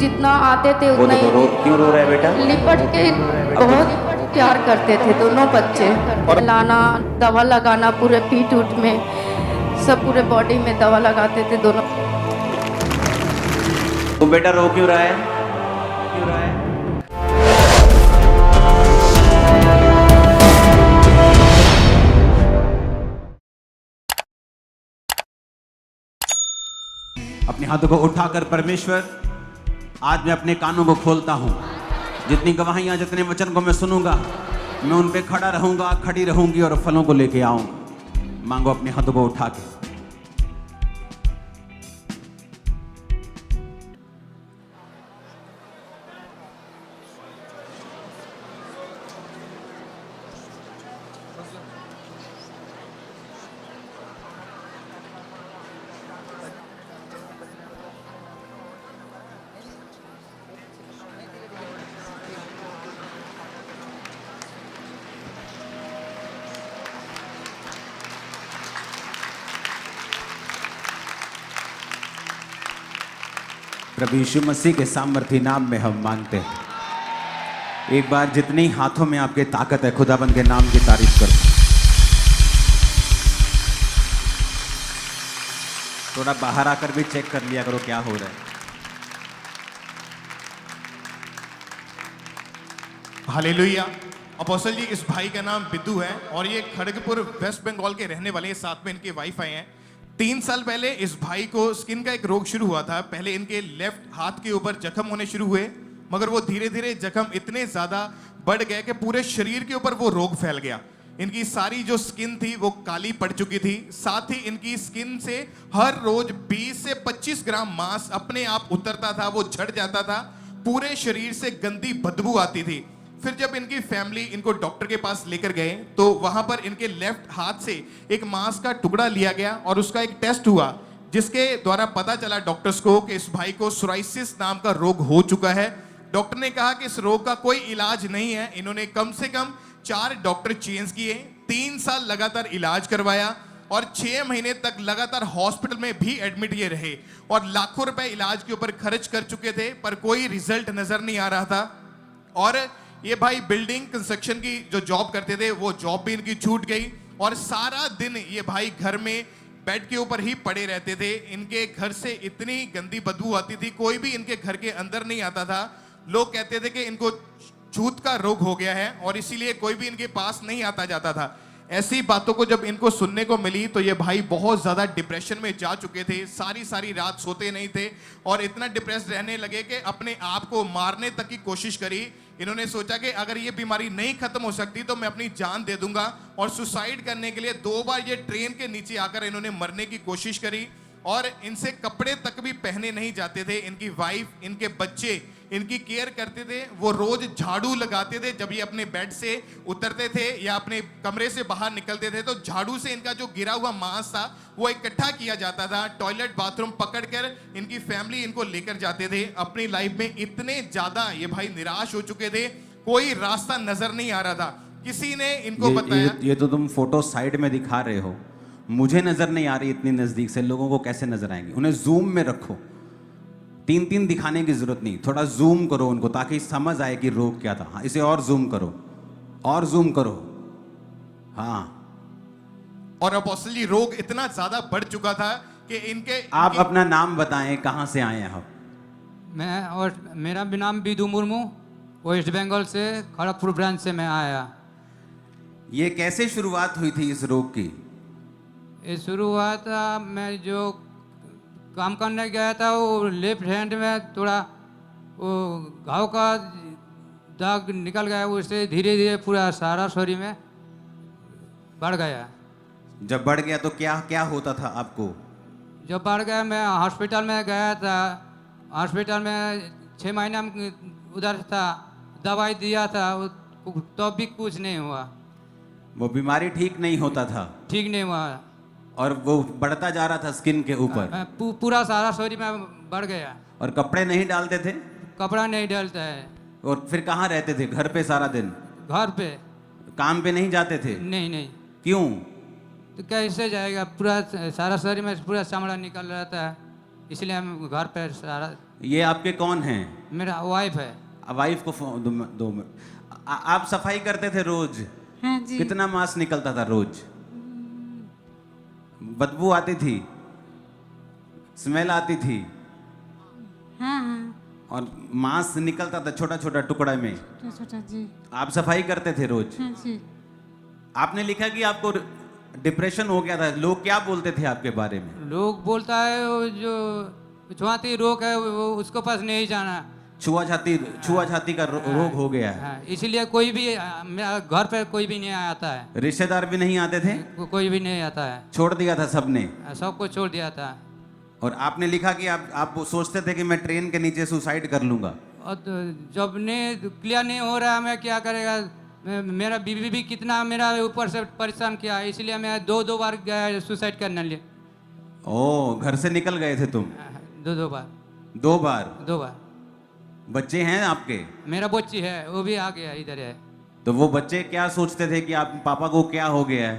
जितना आते थे वो उतना देखो रो, क्यों रो रहा है बेटा? लिपट के बहुत प्यार करते थे दोनों बच्चे। लाना, दवा लगाना पूरे पीठ उठ में, सब पूरे बॉडी में दवा लगाते थे दोनों। तो बेटा रो क्यों रहा है? क्यों रहा है? अपने हाथों को उठाकर परमेश्वर, आज मैं अपने कानों को खोलता हूं। जितनी गवाहियां, जितने वचन को मैं सुनूंगा, मैं उन पे खड़ा रहूंगा, खड़ी रहूंगी और फलों को लेके आऊंगा। मांगो अपने हाथों को उठा के। प्रभु यीशु मसीह के सामर्थी नाम में हम मांगते हैं। एक बार जितनी हाथों में आपके ताकत है, खुदाबंद के नाम की तारीफ करो। थोड़ा बाहर आकर भी चेक कर लिया करो क्या हो रहा है। हालेलुया। अपोस्टल जी, इस भाई का नाम बिद्दू है और ये खड़गपुर वेस्ट बंगाल के रहने वाले हैं। साथ में इनके वाइफ आए हैं। 3 साल पहले इस भाई को स्किन का एक रोग शुरू हुआ था। पहले इनके लेफ्ट हाथ के ऊपर जख्म होने शुरू हुए, मगर वो धीरे धीरे जख्म इतने ज्यादा बढ़ गए कि पूरे शरीर के ऊपर वो रोग फैल गया। इनकी सारी जो स्किन थी वो काली पड़ चुकी थी। साथ ही इनकी स्किन से हर रोज 20 से 25 ग्राम मांस अपने आप उतरता था, वो झड़ जाता था। पूरे शरीर से गंदी बदबू आती थी। फिर जब इनकी फैमिली इनको डॉक्टर के पास लेकर गए तो वहां पर इनके लेफ्ट हाथ से एक मांस का टुकड़ा लिया गया और उसका एक टेस्ट हुआ, जिसके द्वारा पता चला डॉक्टर्स को कि इस भाई को सोराइसिस नाम का रोग हो चुका है। डॉक्टर ने कहा कि इस रोग का कोई इलाज नहीं है। इन्होंने कम से कम 4 डॉक्टर चेंज किए, 3 साल लगातार इलाज करवाया और 6 महीने तक लगातार हॉस्पिटल में भी एडमिट ये रहे और लाखों रुपए इलाज के ऊपर खर्च कर चुके थे, पर कोई रिजल्ट नजर नहीं आ रहा था। और ये भाई बिल्डिंग कंस्ट्रक्शन की जो जॉब करते थे, वो जॉब भी इनकी छूट गई और सारा दिन ये भाई घर में बेड के ऊपर ही पड़े रहते थे। इनके घर से इतनी गंदी बदबू आती थी, कोई भी इनके घर के अंदर नहीं आता था। लोग कहते थे कि इनको छूत का रोग हो गया है और इसीलिए कोई भी इनके पास नहीं आता जाता था। ऐसी बातों को जब इनको सुनने को मिली तो ये भाई बहुत ज्यादा डिप्रेशन में जा चुके थे। सारी रात सोते नहीं थे और इतना डिप्रेस रहने लगे कि अपने आप को मारने तक की कोशिश करी। इन्होंने सोचा कि अगर ये बीमारी नहीं खत्म हो सकती तो मैं अपनी जान दे दूंगा और सुसाइड करने के लिए 2 बार ये ट्रेन के नीचे आकर इन्होंने मरने की कोशिश करी और इनसे कपड़े तक भी पहने नहीं जाते थे। इनकी वाइफ, इनके बच्चे इनकी केयर करते थे। वो रोज झाड़ू लगाते थे जब ये अपने बेड से उतरते थे या अपने कमरे से बाहर निकलते थे, तो झाड़ू से इनका जो गिरा हुआ मांस था वो इकट्ठा किया जाता था। टॉयलेट बाथरूम पकड़कर इनकी फैमिली इनको लेकर जाते थे। अपनी लाइफ में इतने ज्यादा ये भाई निराश हो चुके थे, कोई रास्ता नजर नहीं आ रहा था। किसी ने इनको बताया। ये तो तुम फोटो साइड में दिखा रहे हो, मुझे नजर नहीं आ रही इतनी नजदीक से, लोगों को कैसे नजर आएंगे? उन्हें जूम में रखो, 3 दिखाने की जरूरत नहीं, थोड़ा जूम करो उनको ताकि समझ आए कि रोग क्या था। हाँ, इसे और जूम करो, और जूम करो। हाँ, और अपोस्टल जी, रोग इतना ज्यादा बढ़ चुका था कि आप अपना नाम बताएं, कहां से आए हैं आप? मैं और मेरा भी नाम बिदू मुर्मू, वेस्ट बंगाल से खड़गपुर ब्रांच से मैं आया। ये कैसे शुरुआत हुई थी इस रोग की? ये शुरू हुआ था, मैं जो काम करने गया था वो लेफ्ट हैंड में थोड़ा वो घाव का दाग निकल गया, उससे धीरे धीरे पूरा सारा शरीर में बढ़ गया। जब बढ़ गया तो क्या क्या होता था आपको? जब बढ़ गया मैं हॉस्पिटल में गया था। हॉस्पिटल में 6 महीना उधर था, दवाई दिया था, तो भी कुछ नहीं हुआ। वो बीमारी ठीक नहीं होता था? ठीक नहीं हुआ और वो बढ़ता जा रहा था स्किन के ऊपर? पूरा सारा शरीर में बढ़ गया। और कपड़े नहीं डालते थे? कपड़ा नहीं डालता है। और फिर कहाँ रहते थे? घर पे सारा दिन? घर पे। काम पे नहीं जाते थे? नहीं नहीं। क्यों? तो कैसे जाएगा, पूरा सारा शरीर में पूरा चमड़ा निकल रहा था, इसलिए हम घर पे सारा। ये आपके कौन हैं? मेरा वाइफ है। वाइफ को फोन दो आप सफाई करते थे रोज? हाँ जी। कितना मांस निकलता था रोज? बदबू आती थी, स्मेल आती थी, हाँ हाँ और मांस निकलता था छोटा छोटा टुकड़ा में। छोटा छोटा जी। आप सफाई करते थे रोज? हाँ जी। आपने लिखा कि आपको डिप्रेशन हो गया था। लोग क्या बोलते थे आपके बारे में? लोग बोलता है वो जो छुआती रोग है वो उसको पास नहीं जाना। छुआ छाती का रोग हो गया है। हाँ, इसीलिए कोई भी मेरा घर पे कोई भी नहीं आता है। रिश्तेदार भी नहीं आते थे? कोई भी नहीं आता है। छोड़ दिया था सबने? सबको छोड़ दिया था। और आपने लिखा कि आप सोचते थे कि मैं ट्रेन के नीचे सुसाइड कर लूंगा। और तो जब नहीं क्लियर नहीं हो रहा मैं क्या करेगा। मेरा बीवी भी कितना मेरा ऊपर से परेशान किया, इसलिए मैं दो बार गया सुसाइड करने लिए। ओ, घर से निकल गए थे तुम? दो बार। दो बार? 2 बार। बच्चे हैं आपके? मेरा बच्ची है, वो भी आ गया इधर है। तो वो बच्चे क्या सोचते थे कि आप पापा को क्या हो गया है?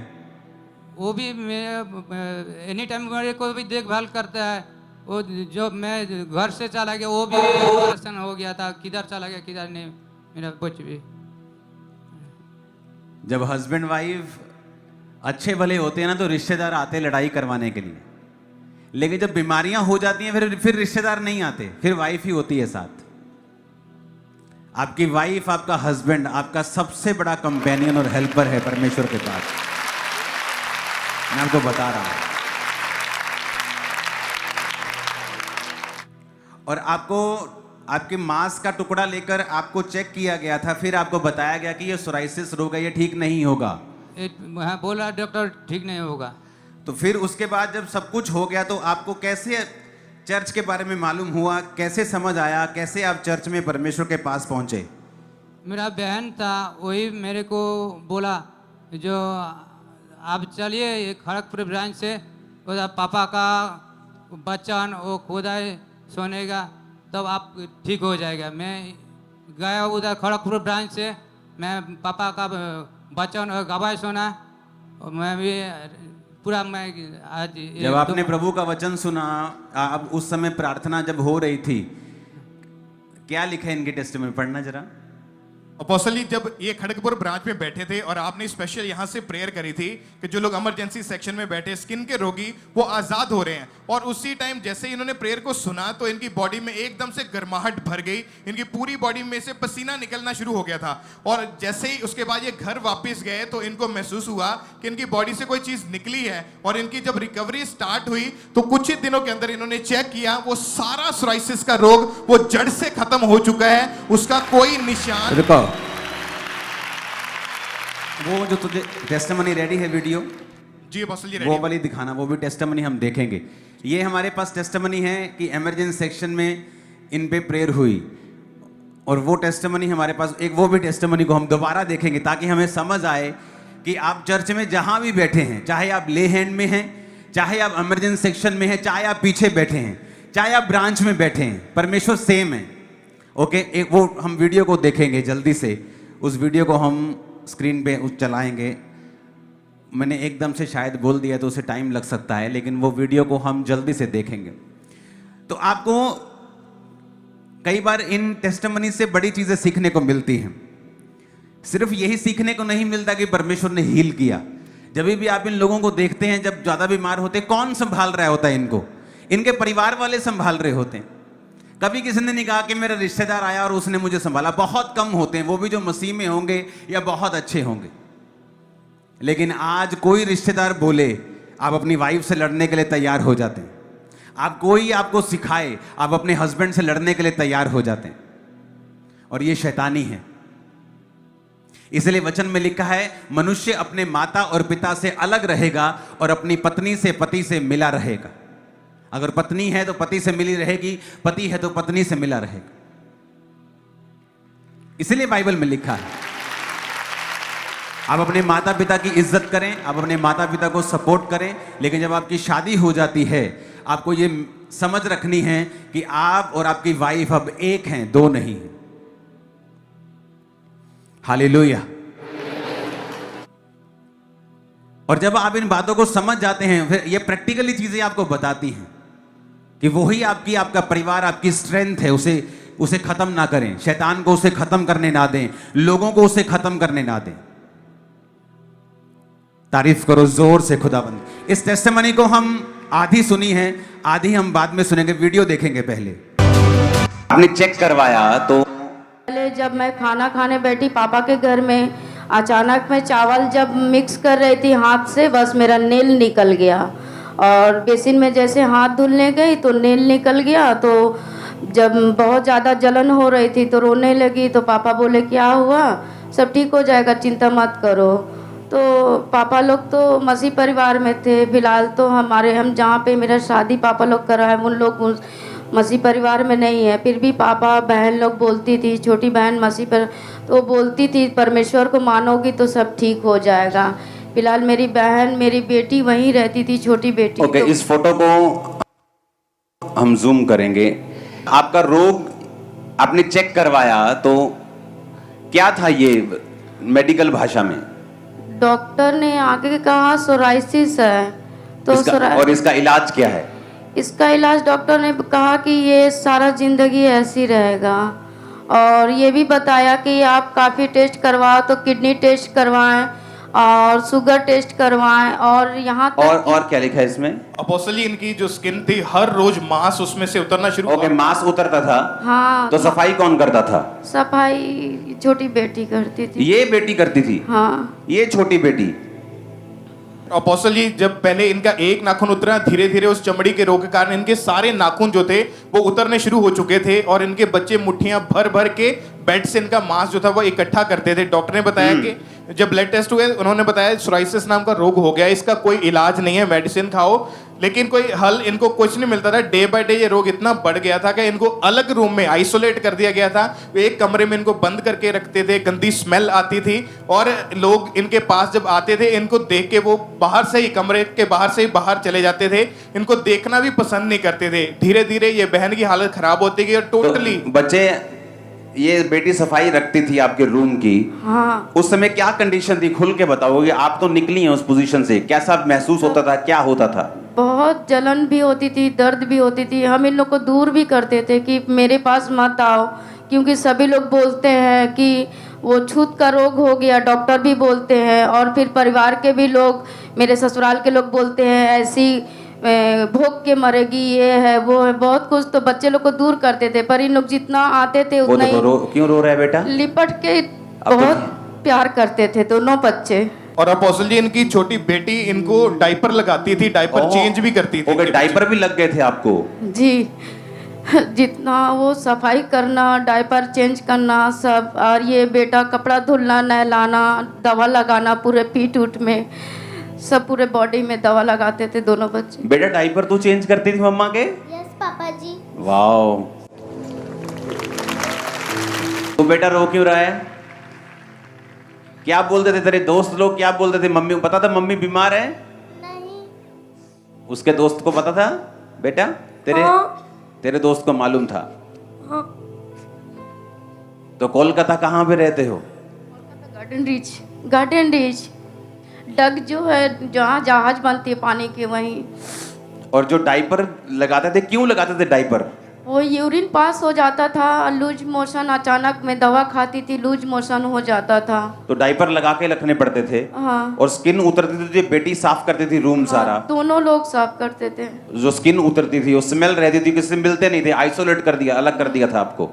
वो भी मेरे एनी टाइम मेरे को भी देखभाल करता है। वो जब मैं घर से चला गया वो भी परेशान हो गया था, किधर चला गया किधर नहीं। मेरा बच्ची भी। जब हस्बैंड वाइफ अच्छे भले होते हैं ना तो रिश्तेदार आते लड़ाई करवाने के लिए, लेकिन जब बीमारियां हो जाती हैं फिर रिश्तेदार नहीं आते, फिर वाइफ ही होती है साथ। आपकी वाइफ, आपका हस्बैंड आपका सबसे बड़ा कंपेनियन और हेल्पर है परमेश्वर के पास। मैं आपको बता रहा हूं। और आपको आपके मांस का टुकड़ा लेकर आपको चेक किया गया था, फिर आपको बताया गया कि ये सोराइसिस रोग है, ये ठीक नहीं होगा। हाँ, बोला डॉक्टर ठीक नहीं होगा। तो फिर उसके बाद जब सब कुछ हो गया तो आपको कैसे चर्च के बारे में मालूम हुआ, कैसे समझ आया, कैसे आप चर्च में परमेश्वर के पास पहुंचे? मेरा बहन था, वही मेरे को बोला जो आप चलिए खड़गपुर ब्रांच से, पापा का बच्चा वो खुदा सोनेगा तब आप ठीक हो जाएगा। मैं गया उधर खड़गपुर ब्रांच से, मैं पापा का बच्चन गवाही सुना और मैं भी पूरा मैं आज जब आपने प्रभु का वचन सुना, अब उस समय प्रार्थना जब हो रही थी, क्या लिखा है इनके टेस्टमेंट में? पढ़ना जरा। अपोस्टल जी, जब ये खड़गपुर ब्रांच में बैठे थे और आपने स्पेशल यहाँ से प्रेयर करी थी कि जो लोग इमरजेंसी सेक्शन में बैठे स्किन के रोगी वो आजाद हो रहे हैं, और उसी टाइम जैसे ही इन्होंने प्रेयर को सुना तो इनकी बॉडी में एकदम से गर्माहट भर गई, इनकी पूरी बॉडी में से पसीना निकलना शुरू हो गया था। और जैसे ही उसके बाद ये घर वापस गए तो इनको महसूस हुआ कि इनकी बॉडी से कोई चीज निकली है, और इनकी जब रिकवरी स्टार्ट हुई तो कुछ ही दिनों के अंदर इन्होंने चेक किया, वो सारा सोराइसिस का रोग वो जड़ से खत्म हो चुका है, उसका कोई निशान। रुको, वो जो तुझे टेस्टिमनी रेडी है वीडियो, जी अपोस्टल जी, वो वाली दिखाना, वो भी टेस्टिमनी हम देखेंगे। ये हमारे पास टेस्टिमनी है कि इमरजेंसी सेक्शन में इन पे प्रेयर हुई, और वो टेस्टिमनी हमारे पास, एक वो भी टेस्टिमनी को हम दोबारा देखेंगे ताकि हमें समझ आए कि आप चर्च में जहां भी बैठे हैं, चाहे आप ले हैंड में हैं, चाहे आप इमरजेंसी सेक्शन में हैं, चाहे आप पीछे बैठे हैं, चाहे आप ब्रांच में बैठे हैं, परमेश्वर सेम है। ओके, एक वो हम वीडियो को देखेंगे जल्दी से। उस वीडियो को हम स्क्रीन पे चलाएंगे। मैंने एकदम से शायद बोल दिया तो उसे टाइम लग सकता है, लेकिन वो वीडियो को हम जल्दी से देखेंगे। तो आपको कई बार इन टेस्टिमनी से बड़ी चीजें सीखने को मिलती हैं। सिर्फ यही सीखने को नहीं मिलता कि परमेश्वर ने हील किया। जब भी आप इन लोगों को देखते हैं, जब ज्यादा बीमार होते, कौन संभाल रहा होता है इनको? इनके परिवार वाले संभाल रहे होते हैं। कभी किसी ने नहीं कहा कि मेरा रिश्तेदार आया और उसने मुझे संभाला। बहुत कम होते हैं, वो भी जो मसीह में होंगे या बहुत अच्छे होंगे। लेकिन आज कोई रिश्तेदार बोले, आप अपनी वाइफ से लड़ने के लिए तैयार हो जाते हैं। आप कोई आपको सिखाए, आप अपने हस्बैंड से लड़ने के लिए तैयार हो जाते हैं, और ये शैतानी है। इसलिए वचन में लिखा है, मनुष्य अपने माता और पिता से अलग रहेगा और अपनी पत्नी से, पति से मिला रहेगा। अगर पत्नी है तो पति से मिली रहेगी, पति है तो पत्नी से मिला रहेगा। इसलिए बाइबल में लिखा है, आप अपने माता पिता की इज्जत करें, आप अपने माता पिता को सपोर्ट करें, लेकिन जब आपकी शादी हो जाती है, आपको ये समझ रखनी है कि आप और आपकी वाइफ अब एक हैं, दो नहीं हैं। हालेलुया। और जब आप इन बातों को समझ जाते हैं, फिर ये प्रैक्टिकली चीजें आपको बताती हैं। कि वही आपकी, आपका परिवार आपकी स्ट्रेंथ है, उसे खत्म ना करें, शैतान को उसे खत्म करने ना दें, लोगों को उसे खत्म करने ना दें। तारीफ करो जोर से खुदाबंद। इस टेस्टिमनी को हम आधी सुनी है, आधी हम बाद में सुनेंगे, वीडियो देखेंगे पहले। आपने चेक करवाया तो पहले जब मैं खाना खाने बैठी पापा के घर में, अचानक मैं चावल जब मिक्स कर रही थी हाथ से, बस मेरा नेल निकल गया और बेसिन में जैसे हाथ धुलने गई तो नेल निकल गया। तो जब बहुत ज़्यादा जलन हो रही थी तो रोने लगी, तो पापा बोले क्या हुआ, सब ठीक हो जाएगा, चिंता मत करो। तो पापा लोग तो मसीह परिवार में थे, फिलहाल तो हम जहाँ पे मेरा शादी पापा लोग करा है उन लोग मसीह परिवार में नहीं है। फिर भी पापा बहन लोग बोलती थी, छोटी बहन मसीह पर, तो बोलती थी परमेश्वर को मानोगी तो सब ठीक हो जाएगा। फिलहाल मेरी बहन, मेरी बेटी वहीं रहती थी, छोटी बेटी। ओके, तो इस फोटो को हम जूम करेंगे। आपका रोग आपने चेक करवाया तो क्या था ये मेडिकल भाषा में? डॉक्टर ने आगे कहा सोराइसिस है। तो और इसका इलाज क्या है? इसका इलाज डॉक्टर ने कहा कि ये सारा ज़िंदगी ऐसी रहेगा, और ये भी बताया कि आप काफ़ी टेस्ट करवाओ, तो किडनी टेस्ट करवाएं और शुगर टेस्ट करवाएं, और यहाँ तक और क्या लिखा है इसमें? अपोस्टल जी, इनकी जो स्किन थी हर रोज मांस उसमें से उतरना शुरू ओके, मांस उतरता था। हाँ, तो सफाई कौन करता था? सफाई छोटी बेटी करती थी। ये बेटी करती थी? हाँ, ये छोटी बेटी। अपोस्टल जी, जब पहले इनका एक नाखून उतरा, धीरे धीरे उस चमड़ी के रोग के कारण इनके सारे नाखून जो थे वो उतरने शुरू हो चुके थे, और इनके बच्चे मुट्ठियां भर भर के बेड से इनका मांस जो था वो इकट्ठा करते थे। डॉक्टर ने बताया कि जब ब्लड टेस्ट हुए उन्होंने बताया सोराइसिस नाम का रोग हो गया, इसका कोई इलाज नहीं है, मेडिसिन खाओ, लेकिन कोई हल इनको कुछ नहीं मिलता था। डे बाय डे ये रोग इतना बढ़ गया था कि इनको अलग रूम में आइसोलेट कर दिया गया था। एक कमरे में इनको बंद करके रखते थे, गंदी स्मेल आती थी, और लोग इनके पास जब आते थे इनको देख के वो बाहर से ही, कमरे के बाहर से ही बाहर चले जाते थे, इनको देखना भी पसंद नहीं करते थे। धीरे धीरे ये बहन की हालत खराब होती गई और टोटली बच्चे, ये बेटी सफाई रखती थी आपके रूम की। हाँ, उस समय क्या कंडीशन थी, खुल के बताओगे? आप तो निकली हैं उस पोजीशन से, कैसा महसूस होता था, क्या होता था? बहुत जलन भी होती थी, दर्द भी होती थी। हम इन लोग को दूर भी करते थे कि मेरे पास मत आओ, क्योंकि सभी लोग बोलते हैं कि वो छूत का रोग हो गया, डॉक्टर भी बोलते हैं, और फिर परिवार के भी लोग, मेरे ससुराल के लोग बोलते हैं ऐसी भोग के मरेगी, ये है वो है, बहुत कुछ। तो बच्चे लोग को दूर करते थे, पर इन लोग जितना आते थे उतना ही क्यों रो रहा है बेटा? लिपट के बहुत प्यार करते थे दोनों बच्चे। और अपोस्टल जी, इनकी छोटी बेटी इनको डायपर लगाती थी, डायपर चेंज भी करती थी। ओके, डायपर भी लग गए थे आपको? जी, जितना वो सफाई करना, डायपर चेंज करना सब, और ये बेटा कपड़ा धुलना, नहलाना, दवा लगाना, पूरे पीठ उठ में सब, पूरे बॉडी में दवा लगाते थे दोनों बच्चे। बेटा डायपर तू चेंज करती थी मम्मा के? यस पापा जी। वाओ। तो बेटा रो क्यों रहा है? क्या बोलते थे तेरे दोस्त लोग, क्या बोलते थे? मम्मी को पता था मम्मी बीमार है? नहीं। उसके दोस्त को पता था बेटा? तेरे दोस्त को मालूम था? तो कोलकाता कहाँ पे रहते हो? गार्डन रीच डग जो है, जहाँ जहाज बनती है पानी की, वहीं। और जो डायपर लगाते थे, क्यों लगाते थे डायपर? वो यूरिन पास हो जाता था, लूज मोशन, अचानक मैं दवा खाती थी, लूज मोशन हो जाता था, तो डायपर लगा के रखने पड़ते थे। हाँ, और स्किन उतरती थी तो बेटी साफ करती थी रूम सारा? दोनों लोग साफ करते थे। जो स्किन उतरती थी वो स्मेल रहती थी, किसी से मिलते नहीं थे, आइसोलेट कर दिया, अलग कर दिया था आपको।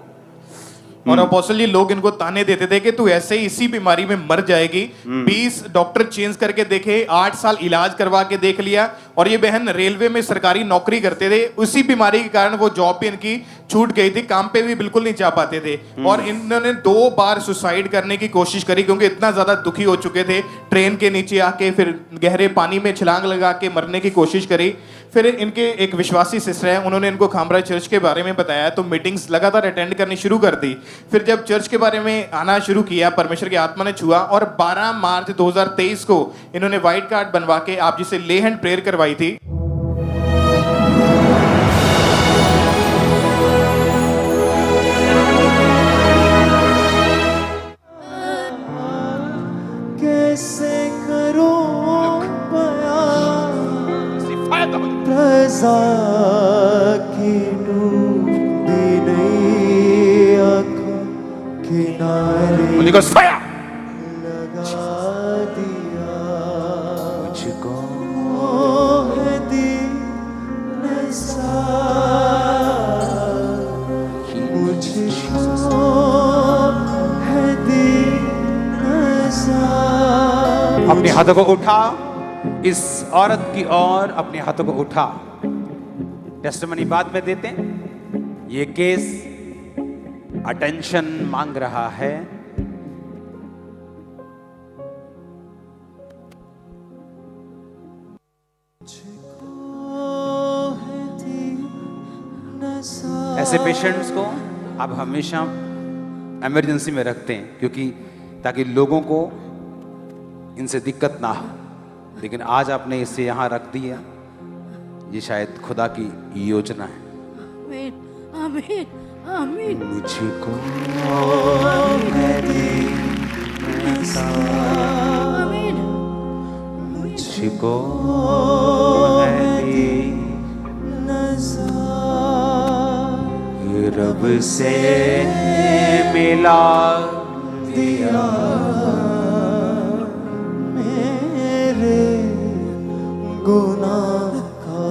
और अपोस्टल जी, लोग इनको ताने देते थे कि तू ऐसे ही इसी बीमारी में मर जाएगी। 20 डॉक्टर चेंज करके देखे, 8 साल इलाज करवा के देख लिया, और ये बहन रेलवे में सरकारी नौकरी करते थे। उसी बीमारी के कारण वो जॉब भी इनकी छूट गई थी, काम पे भी बिल्कुल नहीं जा पाते थे, और इन्होंने 2 बार सुसाइड करने की कोशिश करी, क्योंकि इतना ज्यादा दुखी हो चुके थे। ट्रेन के नीचे आके फिर गहरे पानी में छलांग लगा के मरने की कोशिश करी। फिर इनके एक विश्वासी सिस्टर हैं, उन्होंने इनको खामरा चर्च के बारे में बताया, तो मीटिंग्स लगातार अटेंड करनी शुरू कर दी। फिर जब चर्च के बारे में आना शुरू किया, परमेश्वर की आत्मा ने छुआ, और 12 मार्च 2023 को इन्होंने व्हाइट कार्ड बनवा के आप जिसे ले हैंड प्रेयर करवाई थी। कैसे करूं प्रजा किनारे Holy Ghost fire! लगा दिया मुझको मोह दीन सार मुझको है दीन सार। अपने हाथों को उठा, इस औरत की ओर अपने हाथों को उठा। टेस्टिमनी बाद में देते हैं। ये केस अटेंशन मांग रहा है। ऐसे पेशेंट्स को आप हमेशा इमरजेंसी में रखते हैं, क्योंकि ताकि लोगों को इनसे दिक्कत ना हो। लेकिन आज आपने इसे यहाँ रख दिया, ये शायद खुदा की योजना है। आमीन आमीन आमीन। मुझको आमीन। मुझको रब से मिला दिया मेरे गुनाह का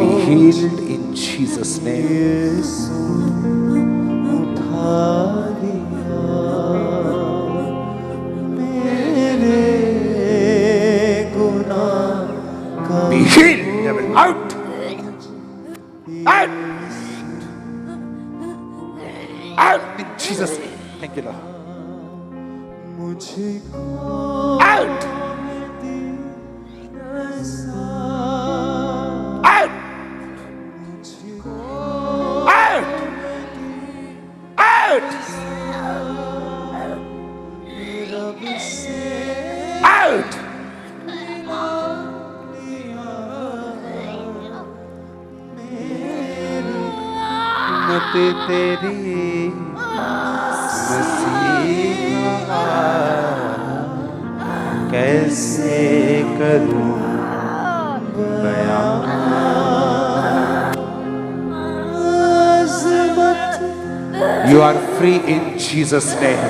Be healed in Jesus' name. यीशु उठा लिया मेरे गुनाह का Be healed, devil. Out! Out! Out in Jesus' name. Thank you, Lord. मुझको Out! Out! Out! Out! Out! मत तेरी मसीहा कैसे करूं बयां। You are free in Jesus' name.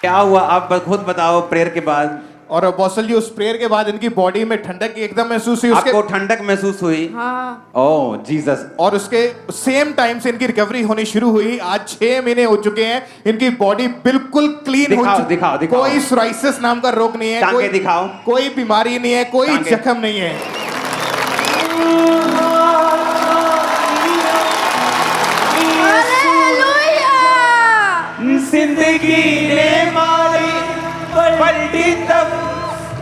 क्या हुआ आप खुद बताओ प्रेयर के बाद? और अपोस्टल जी उस प्रेयर के बाद इनकी बॉडी में ठंडक एकदम महसूस हुई उसके आपको ठंडक महसूस हुई? हाँ। ओह जीसस। और उसके सेम टाइम से इनकी रिकवरी होनी शुरू हुई। आज 6 महीने हो चुके हैं, इनकी बॉडी बिल्कुल क्लीन हो चुकी है। दिखाओ, दिखाओ। कोई सोराइसिस नाम का रोग नहीं है, टांगे कोई दिखाओ। कोई बीमारी नहीं है, कोई टांगे। जख्म नहीं है। जिंदगी ने मारी पलटी तब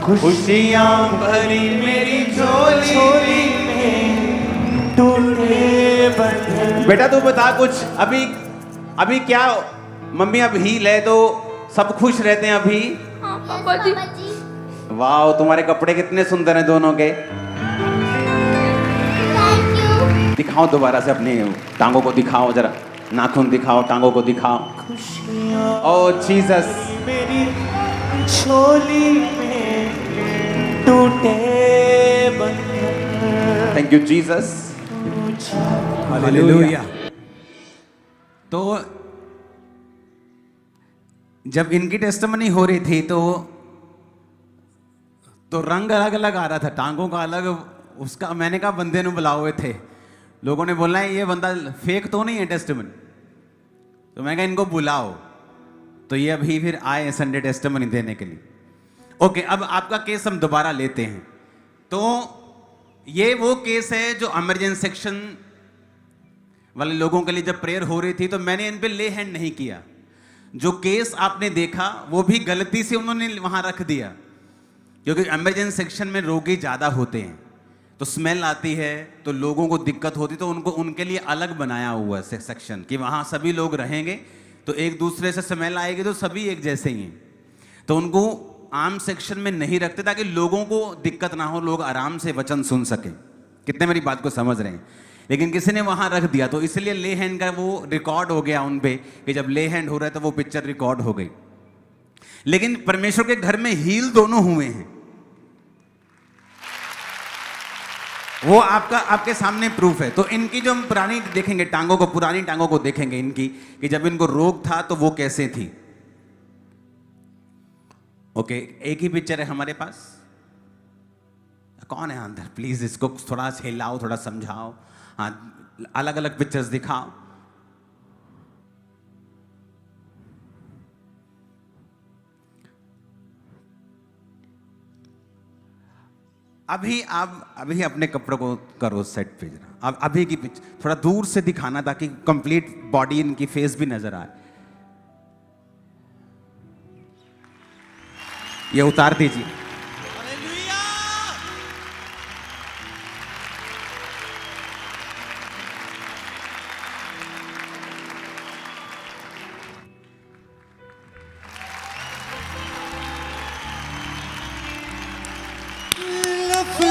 खुशियां भरी मेरी झोली में टूटे बंधन। बेटा तू बता कुछ, अभी क्या मम्मी अब हील है तो सब खुश रहते हैं अभी? हाँ पापा जी। वाह तुम्हारे कपड़े कितने सुंदर हैं दोनों के। दिखाओ दोबारा से अपनी टांगों को दिखाओ, जरा नाखून दिखाओ, टांगों को दिखाओ। ओह जीसस। मेरी झोली में टूटे बंधन। Thank you Jesus. हालेलुया। तो जब इनकी टेस्टिमनी हो रही थी तो रंग अलग अलग आ रहा था, टांगों का अलग, उसका मैंने कहा बंदे ने बुलाए हुए थे। लोगों ने बोला है ये बंदा फेक तो नहीं है टेस्टिमनी, तो मैं कहा इनको बुलाओ। तो ये अभी फिर आए संडे टेस्टिमनी देने के लिए। ओके, अब आपका केस हम दोबारा लेते हैं। तो ये वो केस है जो इमरजेंसी सेक्शन वाले लोगों के लिए जब प्रेयर हो रही थी तो मैंने इन पे ले हैंड नहीं किया। जो केस आपने देखा वो भी गलती से उन्होंने वहां रख दिया, क्योंकि इमरजेंसी सेक्शन में रोगी ज़्यादा होते हैं तो स्मेल आती है, तो लोगों को दिक्कत होती, तो उनको उनके लिए अलग बनाया हुआ है सेक्शन कि वहाँ सभी लोग रहेंगे तो एक दूसरे से स्मेल आएगी तो सभी एक जैसे ही हैं। तो उनको आम सेक्शन में नहीं रखते ताकि लोगों को दिक्कत ना हो, लोग आराम से वचन सुन सकें। कितने मेरी बात को समझ रहे हैं? लेकिन किसी ने वहाँ रख दिया तो इसलिए ले हैंड का वो रिकॉर्ड हो गया उन पे कि जब ले हैंड हो रहा है तो वो पिक्चर रिकॉर्ड हो गई। लेकिन परमेश्वर के घर में हील दोनों हुए हैं। वो आपका आपके सामने प्रूफ है। तो इनकी जो हम पुरानी देखेंगे टांगों को, पुरानी टांगों को देखेंगे इनकी, कि जब इनको रोग था तो वो कैसे थी। ओके, एक ही पिक्चर है हमारे पास। कौन है अंदर? प्लीज इसको थोड़ा हिलाओ, थोड़ा समझाओ। हाँ, अलग अलग पिक्चर्स दिखाओ। अभी आप अभी अपने कपड़ों को करो सेट पे जरा। अब अभी की पिक्चर थोड़ा दूर से दिखाना ताकि कंप्लीट बॉडी इनकी फेस भी नजर आए। ये उतार दीजिए।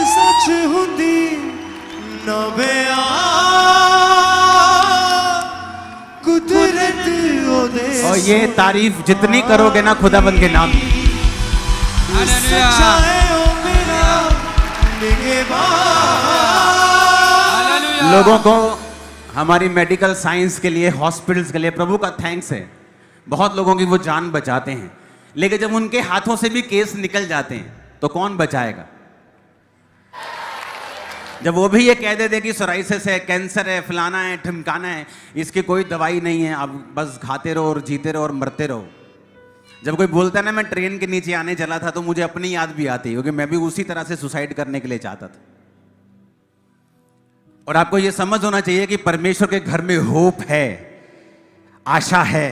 सच हुंदी न बयां कुदरत ओदे और ये तारीफ जितनी करोगे ना खुदाबंद के नाम की, सचाए ओ मेरा निगहबान। लोगों को हमारी मेडिकल साइंस के लिए, हॉस्पिटल्स के लिए प्रभु का थैंक्स है। बहुत लोगों की वो जान बचाते हैं, लेकिन जब उनके हाथों से भी केस निकल जाते हैं तो कौन बचाएगा? जब वो भी ये कह देते कि सोराइसिस है, कैंसर है, फलाना है, ठिमकाना है, इसकी कोई दवाई नहीं है, आप बस खाते रहो और जीते रहो और मरते रहो। जब कोई बोलता है ना मैं ट्रेन के नीचे आने चला था, तो मुझे अपनी याद भी आती है, क्योंकि मैं भी उसी तरह से सुसाइड करने के लिए चाहता था। और आपको ये समझ होना चाहिए कि परमेश्वर के घर में होप है, आशा है,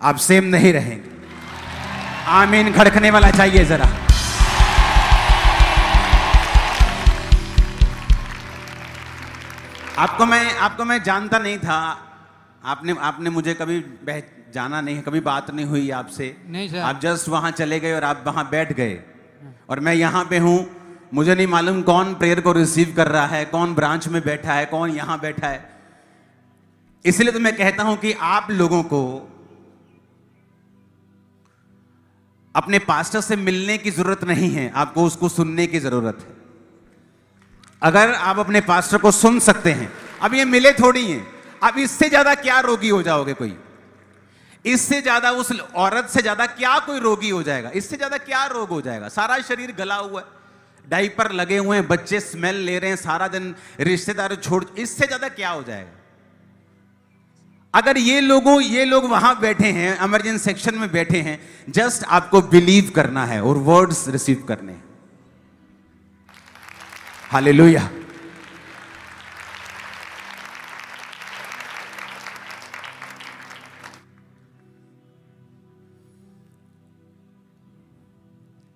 आप सेम नहीं रहेंगे। आमीन खड़कने वाला चाहिए जरा। आपको मैं जानता नहीं था। आपने मुझे कभी जाना नहीं है, कभी बात नहीं हुई आपसे। नहीं सर। आप जस्ट वहां चले गए और आप वहां बैठ गए, और मैं यहां पे हूं। मुझे नहीं मालूम कौन प्रेयर को रिसीव कर रहा है, कौन ब्रांच में बैठा है, कौन यहां बैठा है। इसलिए तो मैं कहता हूं कि आप लोगों को अपने पास्टर से मिलने की जरूरत नहीं है, आपको उसको सुनने की जरूरत है। अगर आप अपने पास्टर को सुन सकते हैं, अब ये मिले थोड़ी हैं, अब इससे ज्यादा क्या रोगी हो जाओगे? कोई इससे ज्यादा, उस औरत से ज्यादा क्या कोई रोगी हो जाएगा? इससे ज्यादा क्या रोग हो जाएगा? सारा शरीर गला हुआ है, डायपर लगे हुए हैं, बच्चे स्मेल ले रहे हैं सारा दिन, रिश्तेदार छोड़, इससे ज्यादा क्या हो जाएगा? अगर ये लोग वहां बैठे हैं, इमरजेंसी सेक्शन में बैठे हैं, जस्ट आपको बिलीव करना है और वर्ड्स रिसीव करने हैं। हालेलुया।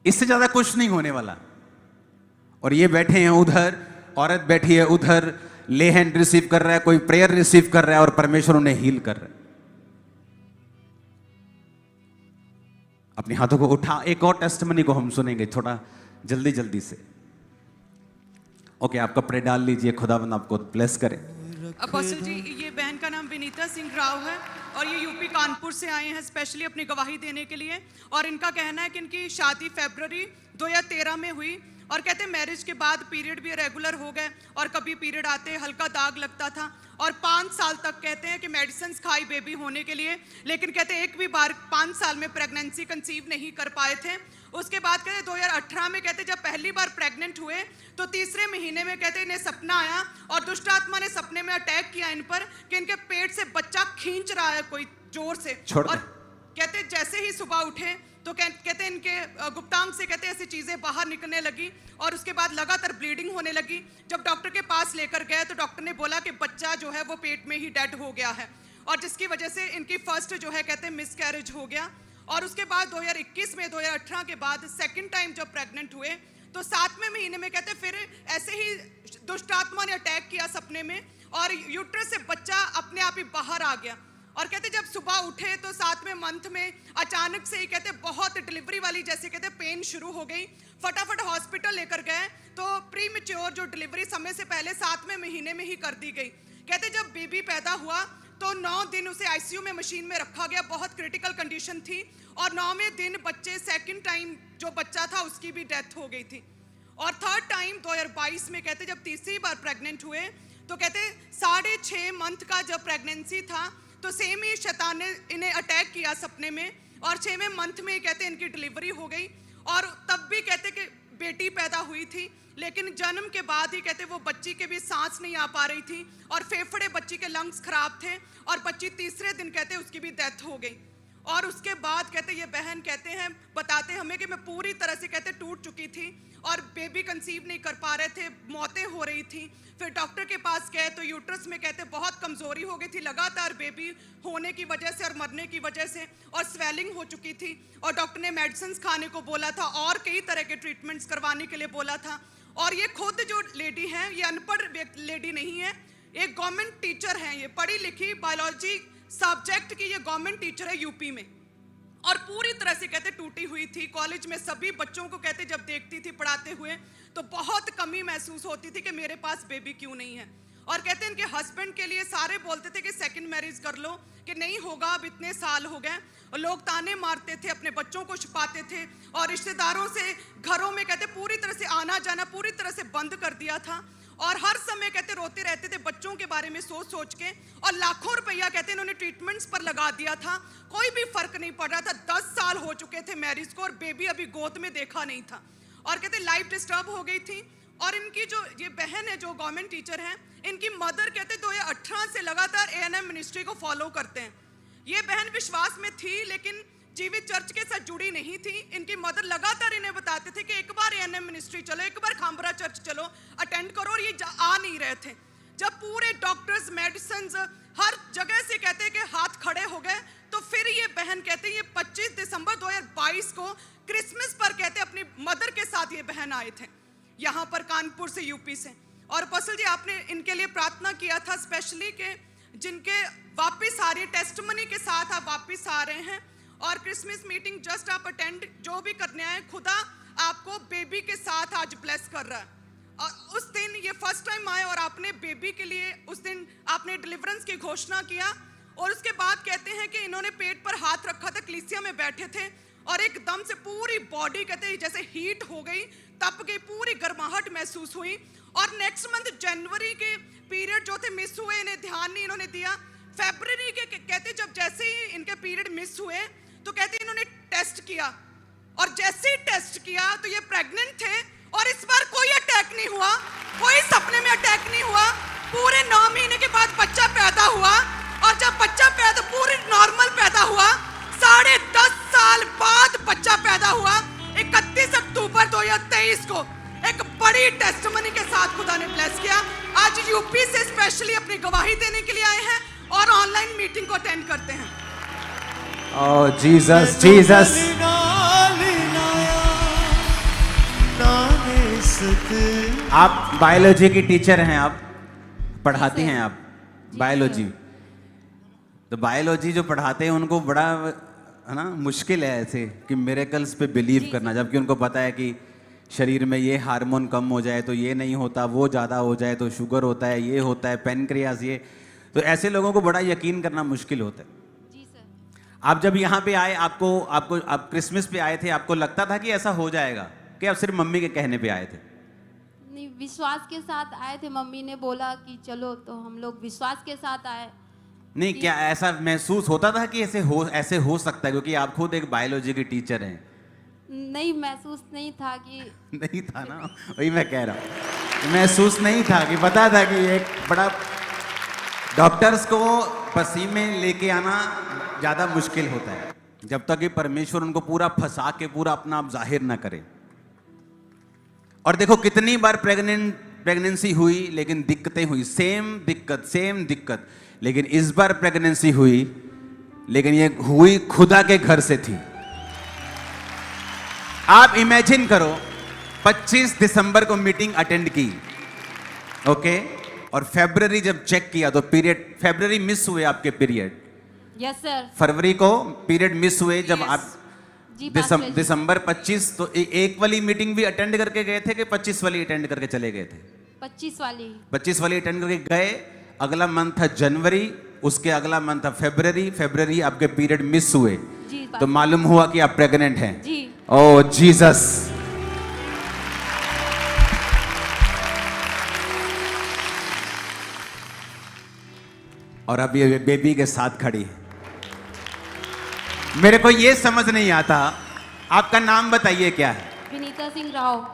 इससे ज्यादा कुछ नहीं होने वाला। और ये बैठे हैं उधर, औरत बैठी है उधर, ले हैंड रिसीव कर रहा है, कोई प्रेयर रिसीव कर रहा है, और परमेश्वर उन्हें हील कर रहा है। अपने हाथों को उठा। एक और टेस्टिमनी को हम सुनेंगे थोड़ा जल्दी से। ओके, आप कपड़े डाल लीजिए, खुदावंद आपको ब्लेस करे। अपोस्टल जी, ये बहन का नाम विनीता सिंह राव है और ये यूपी कानपुर से आए हैं स्पेशली अपनी गवाही देने के लिए। और इनका कहना है कि इनकी शादी फरवरी 2013 में हुई और कहते हैं मैरिज के बाद पीरियड भी रेगुलर हो गए और कभी पीरियड आते हल्का दाग लगता था और 5 साल तक कहते हैं कि मेडिसिन खाई बेबी होने के लिए, लेकिन कहते हैं एक भी बार 5 साल में प्रेगनेंसी कंसीव नहीं कर पाए थे। उसके बाद कहते 2018 में कहते जब पहली बार प्रेग्नेंट हुए तो तीसरे महीने में कहते इन्हें सपना आया और दुष्ट आत्मा ने सपने में अटैक किया इन पर कि इनके पेट से बच्चा खींच रहा है कोई जोर से। और कहते जैसे ही सुबह उठे तो कहते इनके गुप्तांग से कहते ऐसी चीजें बाहर निकलने लगी और उसके बाद लगातार ब्लीडिंग होने लगी। जब डॉक्टर के पास लेकर गए तो डॉक्टर ने बोला कि बच्चा जो है वो पेट में ही डेड हो गया है और जिसकी वजह से इनकी फर्स्ट जो है कहते मिसकैरेज हो गया। और उसके बाद 2021 में 2018 के बाद सेकंड टाइम जब प्रेग्नेंट हुए तो 7वें महीने में कहते फिर ऐसे ही दुष्ट आत्मा ने अटैक किया सपने में और यूट्रस से बच्चा अपने आप ही बाहर आ गया। और कहते जब सुबह उठे तो 7वें मंथ में अचानक से ही कहते बहुत डिलीवरी वाली जैसे कहते पेन शुरू हो गई। फटाफट हॉस्पिटल लेकर गए तो प्री मैच्योर जो डिलीवरी समय से पहले 7वें महीने में ही कर दी गई। कहते जब बेबी पैदा हुआ तो 9 दिन उसे आईसीयू में मशीन में रखा गया, बहुत क्रिटिकल कंडीशन थी और 9वें दिन बच्चे सेकंड टाइम जो बच्चा था उसकी भी डेथ हो गई थी। और थर्ड टाइम 2022 में कहते जब तीसरी बार प्रेग्नेंट हुए तो कहते 6.5 मंथ का जब प्रेगनेंसी था तो सेम ही शैतान ने इन्हें अटैक किया सपने में, और 6वें मंथ में कहते इनकी डिलीवरी हो गई। और तब भी कहते कि बेटी पैदा हुई थी, लेकिन जन्म के बाद ही कहते वो बच्ची के भी सांस नहीं आ पा रही थी और फेफड़े बच्ची के लंग्स खराब थे, और बच्ची तीसरे दिन कहते उसकी भी डेथ हो गई। और उसके बाद कहते ये बहन कहते हैं बताते हमें कि मैं पूरी तरह से कहते टूट चुकी थी और बेबी कंसीव नहीं कर पा रहे थे, मौतें हो रही थी। फिर डॉक्टर के पास गए तो यूट्रस में कहते बहुत कमजोरी हो गई थी लगातार बेबी होने की वजह से और मरने की वजह से, और स्वेलिंग हो चुकी थी, और डॉक्टर ने मेडिसिन खाने को बोला था और कई तरह के ट्रीटमेंट्स करवाने के लिए बोला था। और ये खुद जो लेडी है ये अनपढ़ लेडी नहीं है, एक गवर्नमेंट टीचर है, ये पढ़ी लिखी बायोलॉजी सब्जेक्ट की ये गवर्नमेंट टीचर है यूपी में, और पूरी तरह से कहते टूटी हुई थी। कॉलेज में सभी बच्चों को कहते जब देखती थी पढ़ाते हुए तो बहुत कमी महसूस होती थी कि मेरे पास बेबी क्यों नहीं है। और कहते इनके हस्बैंड के लिए सारे बोलते थे कि सेकंड मैरिज कर लो, कि नहीं होगा, अब इतने साल हो गए, और लोग ताने मारते थे, अपने बच्चों को छुपाते थे, और रिश्तेदारों से घरों में कहते पूरी तरह से आना जाना पूरी तरह से बंद कर दिया था, और हर समय कहते रोते रहते थे बच्चों के बारे में सोच सोच के, और लाखों रुपया कहते इन्होंने ट्रीटमेंट्स पर लगा दिया था, कोई भी फर्क नहीं पड़ रहा था। 10 साल हो चुके थे मैरिज को और बेबी अभी गोद में देखा नहीं था, और कहते लाइफ डिस्टर्ब हो गई थी। और इनकी जो ये बहन है जो गवर्नमेंट टीचर है, इनकी मदर कहते 2018 से लगातार ANM मिनिस्ट्री को फॉलो करते हैं। ये बहन विश्वास में थी लेकिन जीवित चर्च के साथ जुड़ी नहीं थी। इनकी मदर लगातार इन्हें बताते थे कि एक बार ANM मिनिस्ट्री चलो, एक बार खामबरा चर्च चलो, अटेंड करो, और ये आ नहीं रहे थे। जब पूरे डॉक्टर्स मेडिसिन हर जगह से कहते कि हाथ खड़े हो गए, तो फिर ये बहन कहते ये 25 दिसंबर 2022 को क्रिसमस पर कहते अपनी मदर के साथ ये बहन आए थे यहाँ पर कानपुर से, यूपी से। और अपोस्टल जी आपने इनके लिए प्रार्थना किया था स्पेशली कि जिनके वापस आ रही है टेस्टिमनी के साथ आप वापस आ रहे हैं, और क्रिसमस मीटिंग जस्ट आप अटेंड जो भी करने आए, खुदा आपको बेबी के साथ आज ब्लेस कर रहा है। और उस दिन ये फर्स्ट टाइम आए और आपने बेबी के लिए उस दिन आपने डिलीवरेंस की घोषणा किया, और उसके बाद कहते हैं कि इन्होंने पेट पर हाथ रखा था, कलीसिया में बैठे थे, और एकदम से पूरी बॉडी कहते हैं जैसे हीट हो गई, तप गई, पूरी गर्माहट महसूस हुई। और नेक्स्ट मंथ जनवरी के पीरियड जो थे मिस हुए, इन्हें ध्यान नहीं इन्होंने दिया। फरवरी के कहते जब जैसे ही इनके पीरियड मिस हुए तो कहते इन्होंने टेस्ट किया, और जैसे ही टेस्ट किया तो ये प्रेग्नेंट थे, और इस बार कोई अटैक नहीं हुआ, कोई सपने में अटैक नहीं हुआ। पूरे 9 महीने के बाद बच्चा पैदा हुआ, और जब बच्चा पैदा पूरी नॉर्मल पैदा हुआ, 10.5 साल बाद बच्चा पैदा हुआ 31 अक्टूबर 2023 को एक बड़ी टेस्टिमनी के साथ खुदा ने ब्लेस किया। आज यूपी से स्पेशली अपनी गवाही देने के लिए आए हैं और ऑनलाइन मीटिंग को अटेंड करते हैं। Oh Jesus, Jesus. आप बायोलॉजी की टीचर हैं, आप पढ़ाती हैं, आप बायोलॉजी। तो बायोलॉजी जो पढ़ाते हैं उनको बड़ा है ना मुश्किल है ऐसे कि मिरेकल्स पे बिलीव करना, जबकि उनको पता है कि शरीर में ये हार्मोन कम हो जाए तो ये नहीं होता, वो ज़्यादा हो जाए तो शुगर होता है, ये होता है, पेनक्रियास, ये। तो ऐसे लोगों को बड़ा यकीन करना मुश्किल होता है। आप जब यहाँ पे आए, आप क्रिसमस पे आए थे, आपको लगता था कि ऐसा हो जाएगा, कि आप सिर्फ मम्मी के कहने पे आए थे? नहीं, विश्वास के साथ आए थे। मम्मी ने बोला कि चलो, तो हम लोग विश्वास के साथ आए। नहीं, क्या ऐसा महसूस होता था कि ऐसे हो सकता है, क्योंकि आप खुद एक बायोलॉजी की टीचर हैं? नहीं, महसूस नहीं था कि नहीं था ना, वही मैं कह रहा हूँ, महसूस नहीं था कि पता था कि एक बड़ा डॉक्टर्स को पसीने लेके आना ज़्यादा मुश्किल होता है जब तक कि परमेश्वर उनको पूरा फंसा के पूरा अपना आप जाहिर ना करे। और देखो कितनी बार प्रेगनेंसी हुई लेकिन दिक्कतें हुई, सेम दिक्कत, लेकिन इस बार प्रेगनेंसी हुई, लेकिन ये हुई खुदा के घर से थी। आप इमेजिन करो, 25 दिसंबर को मीटिंग अटेंड की, ओके, और फरवरी जब चेक किया तो पीरियड, फरवरी मिस हुए आपके पीरियड, यस सर, फरवरी को पीरियड मिस हुए जब Yes. आप जी दिसंबर 25, तो एक वाली मीटिंग भी अटेंड करके गए थे कि 25 वाली अटेंड करके चले गए थे? 25 वाली 25 वाली अटेंड करके गए। अगला मंथ था जनवरी, उसके अगला मंथ था फरवरी आपके पीरियड मिस हुए, जी, तो मालूम हुआ कि आप प्रेग्नेंट हैं। जी। ओह जीसस, और अब ये बेबी के साथ खड़ी है। मेरे को ये समझ नहीं आता, आपका नाम बताइए क्या है? विनीता सिंह राव।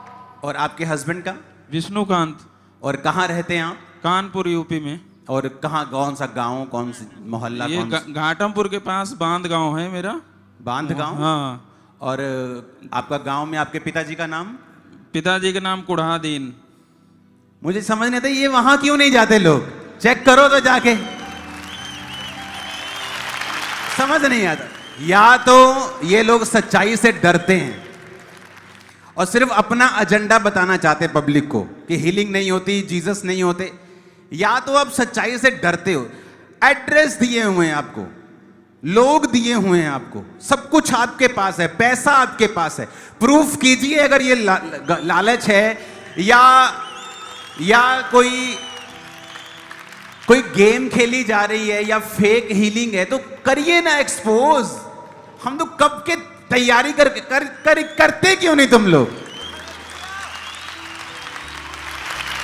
और आपके हस्बैंड का? विष्णुकांत। और कहाँ रहते हैं आप? कानपुर यूपी में। और कहाँ, कौन सा गांव, कौन सी मोहल्ला? ये कौन सा? घाटमपुर के पास बांध गांव है मेरा। बांध गांव? हाँ। और आपका गांव में आपके पिताजी का नाम? पिताजी का नाम कुढ़ादीन। मुझे समझ नहीं आता ये वहां क्यों नहीं जाते लोग, चेक करो तो जाके। समझ नहीं आता, या तो ये लोग सच्चाई से डरते हैं और सिर्फ अपना एजेंडा बताना चाहते पब्लिक को कि हीलिंग नहीं होती, जीसस नहीं होते, या तो आप सच्चाई से डरते हो। एड्रेस दिए हुए हैं आपको, लोग दिए हुए हैं आपको, सब कुछ आपके पास है, पैसा आपके पास है, प्रूफ कीजिए अगर ये लालच है या कोई गेम खेली जा रही है या फेक हीलिंग है तो करिए ना एक्सपोज। हम तो कब के तैयारी करते क्यों नहीं तुम लोग?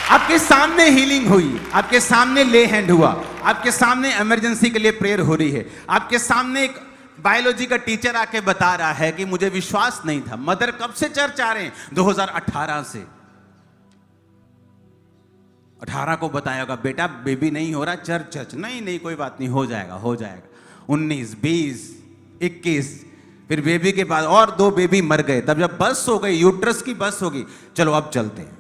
आपके सामने हीलिंग हुई, आपके सामने ले हैंड हुआ, आपके सामने इमरजेंसी के लिए प्रेयर हो रही है, आपके सामने एक बायोलॉजी का टीचर आके बता रहा है कि मुझे विश्वास नहीं था। मदर कब से चर्च आ रहे हैं? 2018 से। 18 को बताया होगा बेटा बेबी नहीं हो रहा, चर्च नहीं कोई बात नहीं, हो जाएगा। 19, 20, 21, फिर बेबी के बाद और 2 बेबी मर गए। तब जब बस हो गई, यूट्रस की बस होगी, चलो अब चलते हैं।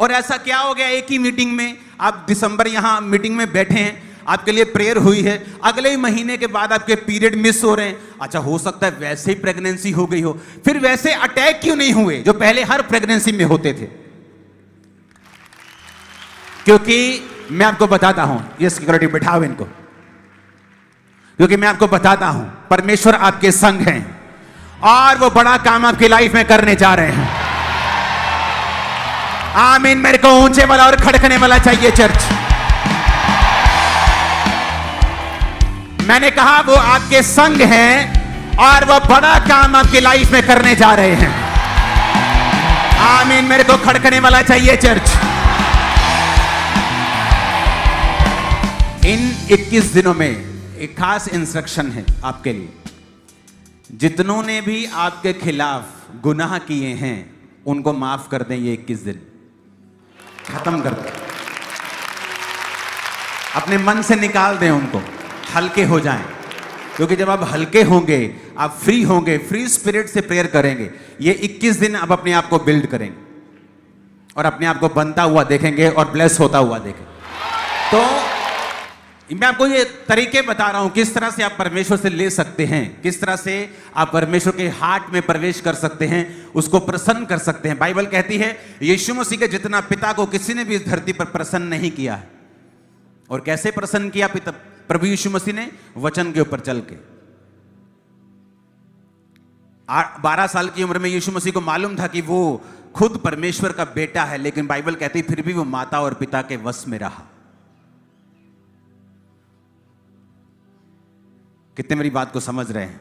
और ऐसा क्या हो गया, एक ही मीटिंग में आप दिसंबर यहां मीटिंग में बैठे हैं, आपके लिए प्रेयर हुई है, अगले ही महीने के बाद आपके पीरियड मिस हो रहे हैं। अच्छा, हो सकता है वैसे ही प्रेगनेंसी हो गई हो। फिर वैसे अटैक क्यों नहीं हुए जो पहले हर प्रेगनेंसी में होते थे? क्योंकि मैं आपको बताता हूं, ये सिक्योरिटी बिठाओ इनको, क्योंकि मैं आपको बताता हूं परमेश्वर आपके संग हैं और वो बड़ा काम आपकी लाइफ में करने जा रहे हैं। आमीन। मेरे को ऊंचे वाला और खड़कने वाला चाहिए चर्च। मैंने कहा वो आपके संग हैं और वो बड़ा काम आपकी लाइफ में करने जा रहे हैं। आमीन। मेरे को खड़कने वाला चाहिए चर्च। इन 21 दिनों में एक खास इंस्ट्रक्शन है आपके लिए। जितनों ने भी आपके खिलाफ गुनाह किए हैं उनको माफ कर दें। ये 21 दिन खत्म कर दें, अपने मन से निकाल दें उनको, हल्के हो जाएं। क्योंकि जब आप हल्के होंगे, आप फ्री होंगे, फ्री स्पिरिट से प्रेयर करेंगे, ये 21 दिन आप अपने आप को बिल्ड करेंगे और अपने आप को बनता हुआ देखेंगे और ब्लेस होता हुआ देखेंगे। तो मैं आपको ये तरीके बता रहा हूं किस तरह से आप परमेश्वर से ले सकते हैं, किस तरह से आप परमेश्वर के हार्ट में प्रवेश कर सकते हैं, उसको प्रसन्न कर सकते हैं। बाइबल कहती है यीशु मसीह के जितना पिता को किसी ने भी इस धरती पर प्रसन्न नहीं किया है। और कैसे प्रसन्न किया पिता प्रभु यीशु मसीह ने? वचन के ऊपर चल के। 12 साल की उम्र में यीशु मसीह को मालूम था कि वो खुद परमेश्वर का बेटा है, लेकिन बाइबल कहती फिर भी वो माता और पिता के वश में रहा। कितने मेरी बात को समझ रहे हैं?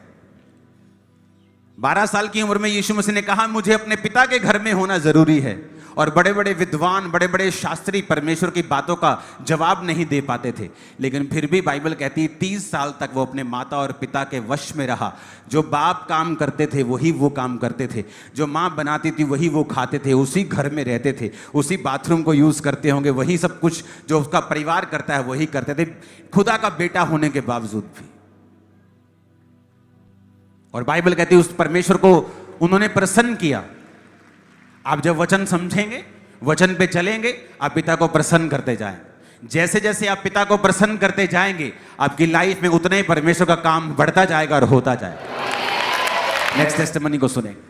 12 साल की उम्र में यीशु मसीह ने कहा मुझे अपने पिता के घर में होना जरूरी है। और बड़े बड़े विद्वान, बड़े बड़े शास्त्री परमेश्वर की बातों का जवाब नहीं दे पाते थे, लेकिन फिर भी बाइबल कहती है 30 साल तक वो अपने माता और पिता के वश में रहा। जो बाप काम करते थे वही वो काम करते थे, जो माँ बनाती थी वही वो खाते थे, उसी घर में रहते थे, उसी बाथरूम को यूज करते होंगे, वही सब कुछ जो उसका परिवार करता है वही करते थे, खुदा का बेटा होने के बावजूद भी। और बाइबल कहती है उस परमेश्वर को उन्होंने प्रसन्न किया। आप जब वचन समझेंगे, वचन पे चलेंगे, आप पिता को प्रसन्न करते जाएं। जैसे जैसे आप पिता को प्रसन्न करते जाएंगे, आपकी लाइफ में उतना ही परमेश्वर का काम बढ़ता जाएगा और होता जाएगा। नेक्स्ट टेस्टिमनी को सुनेंगे।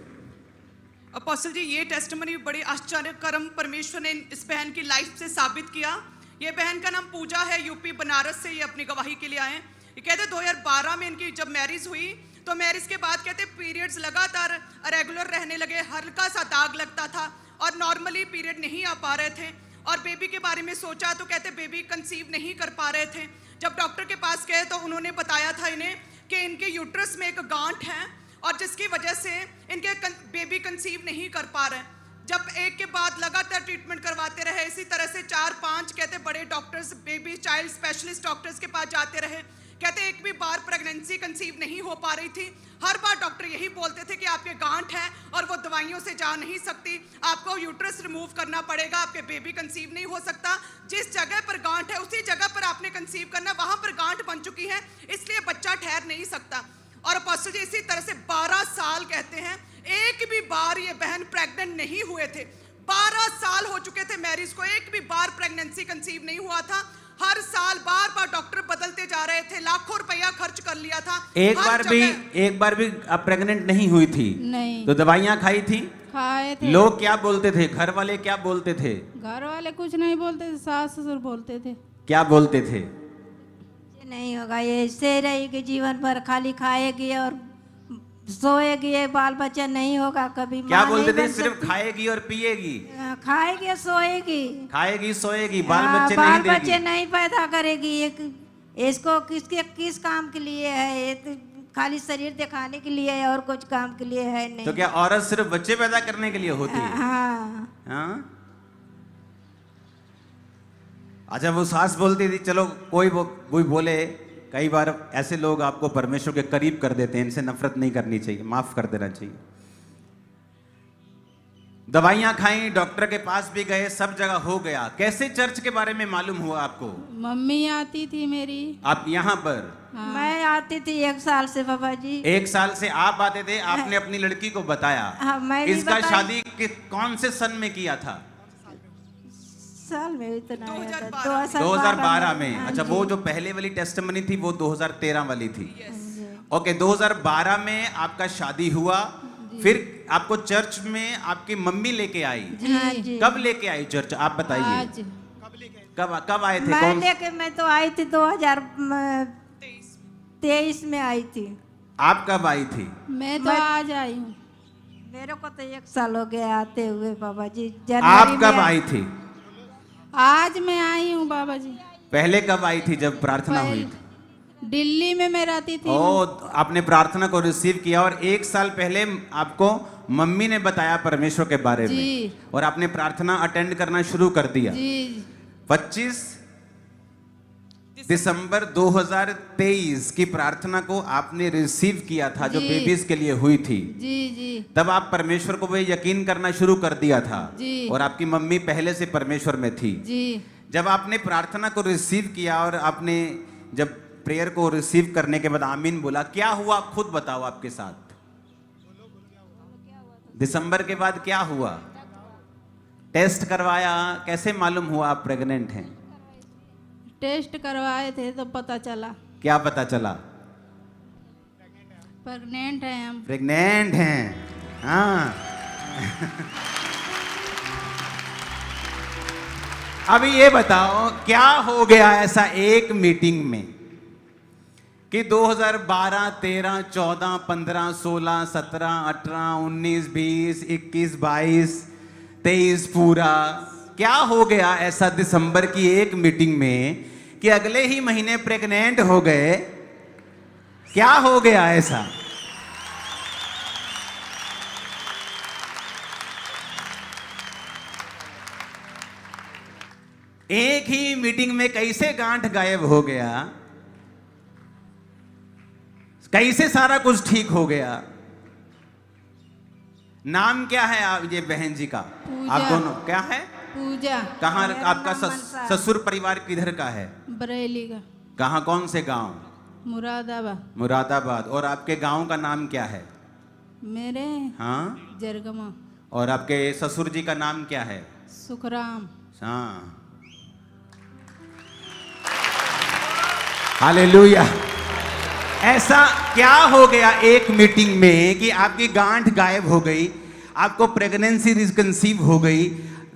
अपोस्टल जी, ये टेस्टिमनी बड़े आश्चर्य कर्म परमेश्वर ने इस बहन की लाइफ से साबित किया। ये बहन का नाम पूजा है, यूपी बनारस से ये अपनी गवाही के लिए आए। ये कहते 2012 में इनकी जब मैरिज हुई तो मैरिज के बाद कहते पीरियड्स लगातार रेगुलर रहने लगे, हल्का सा दाग लगता था और नॉर्मली पीरियड नहीं आ पा रहे थे। और बेबी के बारे में सोचा तो कहते बेबी कंसीव नहीं कर पा रहे थे। जब डॉक्टर के पास गए तो उन्होंने बताया था इन्हें कि इनके यूट्रस में एक गांठ है और जिसकी वजह से इनके बेबी कंसीव नहीं कर पा रहे। जब एक के बाद लगातार ट्रीटमेंट करवाते रहे, इसी तरह से 4-5 कहते बड़े doctors, baby child specialist doctors के पास जाते रहे। कहते एक भी बार प्रेगनेंसी कंसीव नहीं हो पा रही थी। हर बार डॉक्टर यही बोलते थे कि आपके गांठ है और वो दवाइयों से जा नहीं सकती, आपको यूट्रस रिमूव करना पड़ेगा, आपके बेबी कंसीव नहीं हो सकता। जिस जगह पर गांठ है उसी जगह पर आपने कंसीव करना, वहां पर गांठ बन चुकी है, इसलिए बच्चा ठहर नहीं सकता। और अपोस्टल जी इसी तरह से 12 साल कहते हैं एक भी बार ये बहन प्रेग्नेंट नहीं हुए थे। 12 साल हो चुके थे मैरिज को, एक भी बार प्रेगनेंसी कंसीव नहीं हुआ था। हर साल बार बार डॉक्टर बदलते जा रहे थे, लाखों रुपया खर्च कर लिया था। एक हर बार भी आप प्रेग्नेंट नहीं हुई थी? नहीं। तो दवाइयां खाई थी? खाए थे। लोग क्या बोलते थे, घर वाले क्या बोलते थे? घर वाले कुछ नहीं बोलते थे, सास ससुर बोलते थे। क्या बोलते थे? नहीं होगा, ये ऐसे रहेगी जीवन भर, खाली खाएगी और सोएगी, ये बाल बच्चा नहीं होगा कभी। क्या माँ बोलते नहीं थे? बन सिर्फ सकती। खाएगी और पिएगी? खाएगी और सोएगी। खाएगी सोएगी, बाल बच्चे बाल नहीं बच्चे देगी। नहीं पैदा करेगी। इसको किस काम के लिए है? ये तो खाली शरीर दिखाने के लिए है और कुछ काम के लिए है नहीं। तो क्या औरत सिर्फ बच्चे पैदा करने के लिए होती है? हाँ। हाँ? अच्छा, वो सास बोलती थी, चलो कोई बोले, कई बार ऐसे लोग आपको परमेश्वर के करीब कर देते हैं, इनसे नफरत नहीं करनी चाहिए, माफ कर देना चाहिए। दवाइयां खाई, डॉक्टर के पास भी गए, सब जगह हो गया। कैसे चर्च के बारे में मालूम हुआ आपको? मम्मी आती थी मेरी। आप यहाँ पर? हाँ। मैं आती थी 1 साल से बाबा जी। 1 साल से आप आते थे, आपने अपनी लड़की को बताया। हाँ, मैं भी इसका बताई। शादी कौन से सन में किया था? साल में इतना 2012 में। अच्छा, वो जो पहले वाली टेस्टिमनी थी वो 2013 वाली थी। ओके, 2012 में आपका शादी हुआ, फिर आपको चर्च में आपकी मम्मी लेके आई। जी। कब लेके आई चर्च, आप बताइए? आज कब आए थे? मैं तो आई थी 2023 में आई थी। आप कब आई थी? मैं तो आज आई हूँ। मेरे को तो 1 साल हो गया आते हुए बाबा जी। आप कब आई थी? आज मैं आई हूँ बाबा जी। पहले कब आई थी जब प्रार्थना हुई थी? दिल्ली में मैं रहती थी। ओ, आपने प्रार्थना को रिसीव किया और 1 साल पहले आपको मम्मी ने बताया परमेश्वर के बारे में, और आपने प्रार्थना अटेंड करना शुरू कर दिया। जी। 25 दिसंबर 2023 की प्रार्थना को आपने रिसीव किया था, जो बेबीज के लिए हुई थी। जी जी। तब आप परमेश्वर को यकीन करना शुरू कर दिया था। जी। और आपकी मम्मी पहले से परमेश्वर में थी। जी। जब आपने प्रार्थना को रिसीव किया और आपने जब प्रेयर को रिसीव करने के बाद आमीन बोला, क्या हुआ खुद बताओ आपके साथ? दिसंबर के बाद क्या हुआ? टेस्ट करवाया, कैसे मालूम हुआ आप प्रेग्नेंट हैं? टेस्ट करवाए थे तो पता चला। क्या पता चला? प्रेग्नेंट हैं हम। प्रेग्नेंट हैं। हाँ। अभी ये बताओ, क्या हो गया ऐसा एक मीटिंग में कि 2012, 13, 14, 15, 16, 17, 18, 19, 20, 21, 22, 23 पूरा? क्या हो गया ऐसा दिसंबर की एक मीटिंग में कि अगले ही महीने प्रेग्नेंट हो गए? क्या हो गया ऐसा? एक ही मीटिंग में कैसे गांठ गायब हो गया, कैसे सारा कुछ ठीक हो गया? नाम क्या है आप ये बहन जी का? आप दोनों क्या है? पूजा। कहाँ आपका ससुर परिवार किधर का है? बरेली का। कहाँ, कौन से गांव? मुरादाबाद। मुरादाबाद। और आपके गांव का नाम क्या है? मेरे हाँ, जरगमा। और आपके ससुर जी का नाम क्या है? सुखराम। हाँ, हालेलुया। ऐसा क्या हो गया एक मीटिंग में कि आपकी गांठ गायब हो गई, आपको प्रेगनेंसी रिकंसीव हो गई,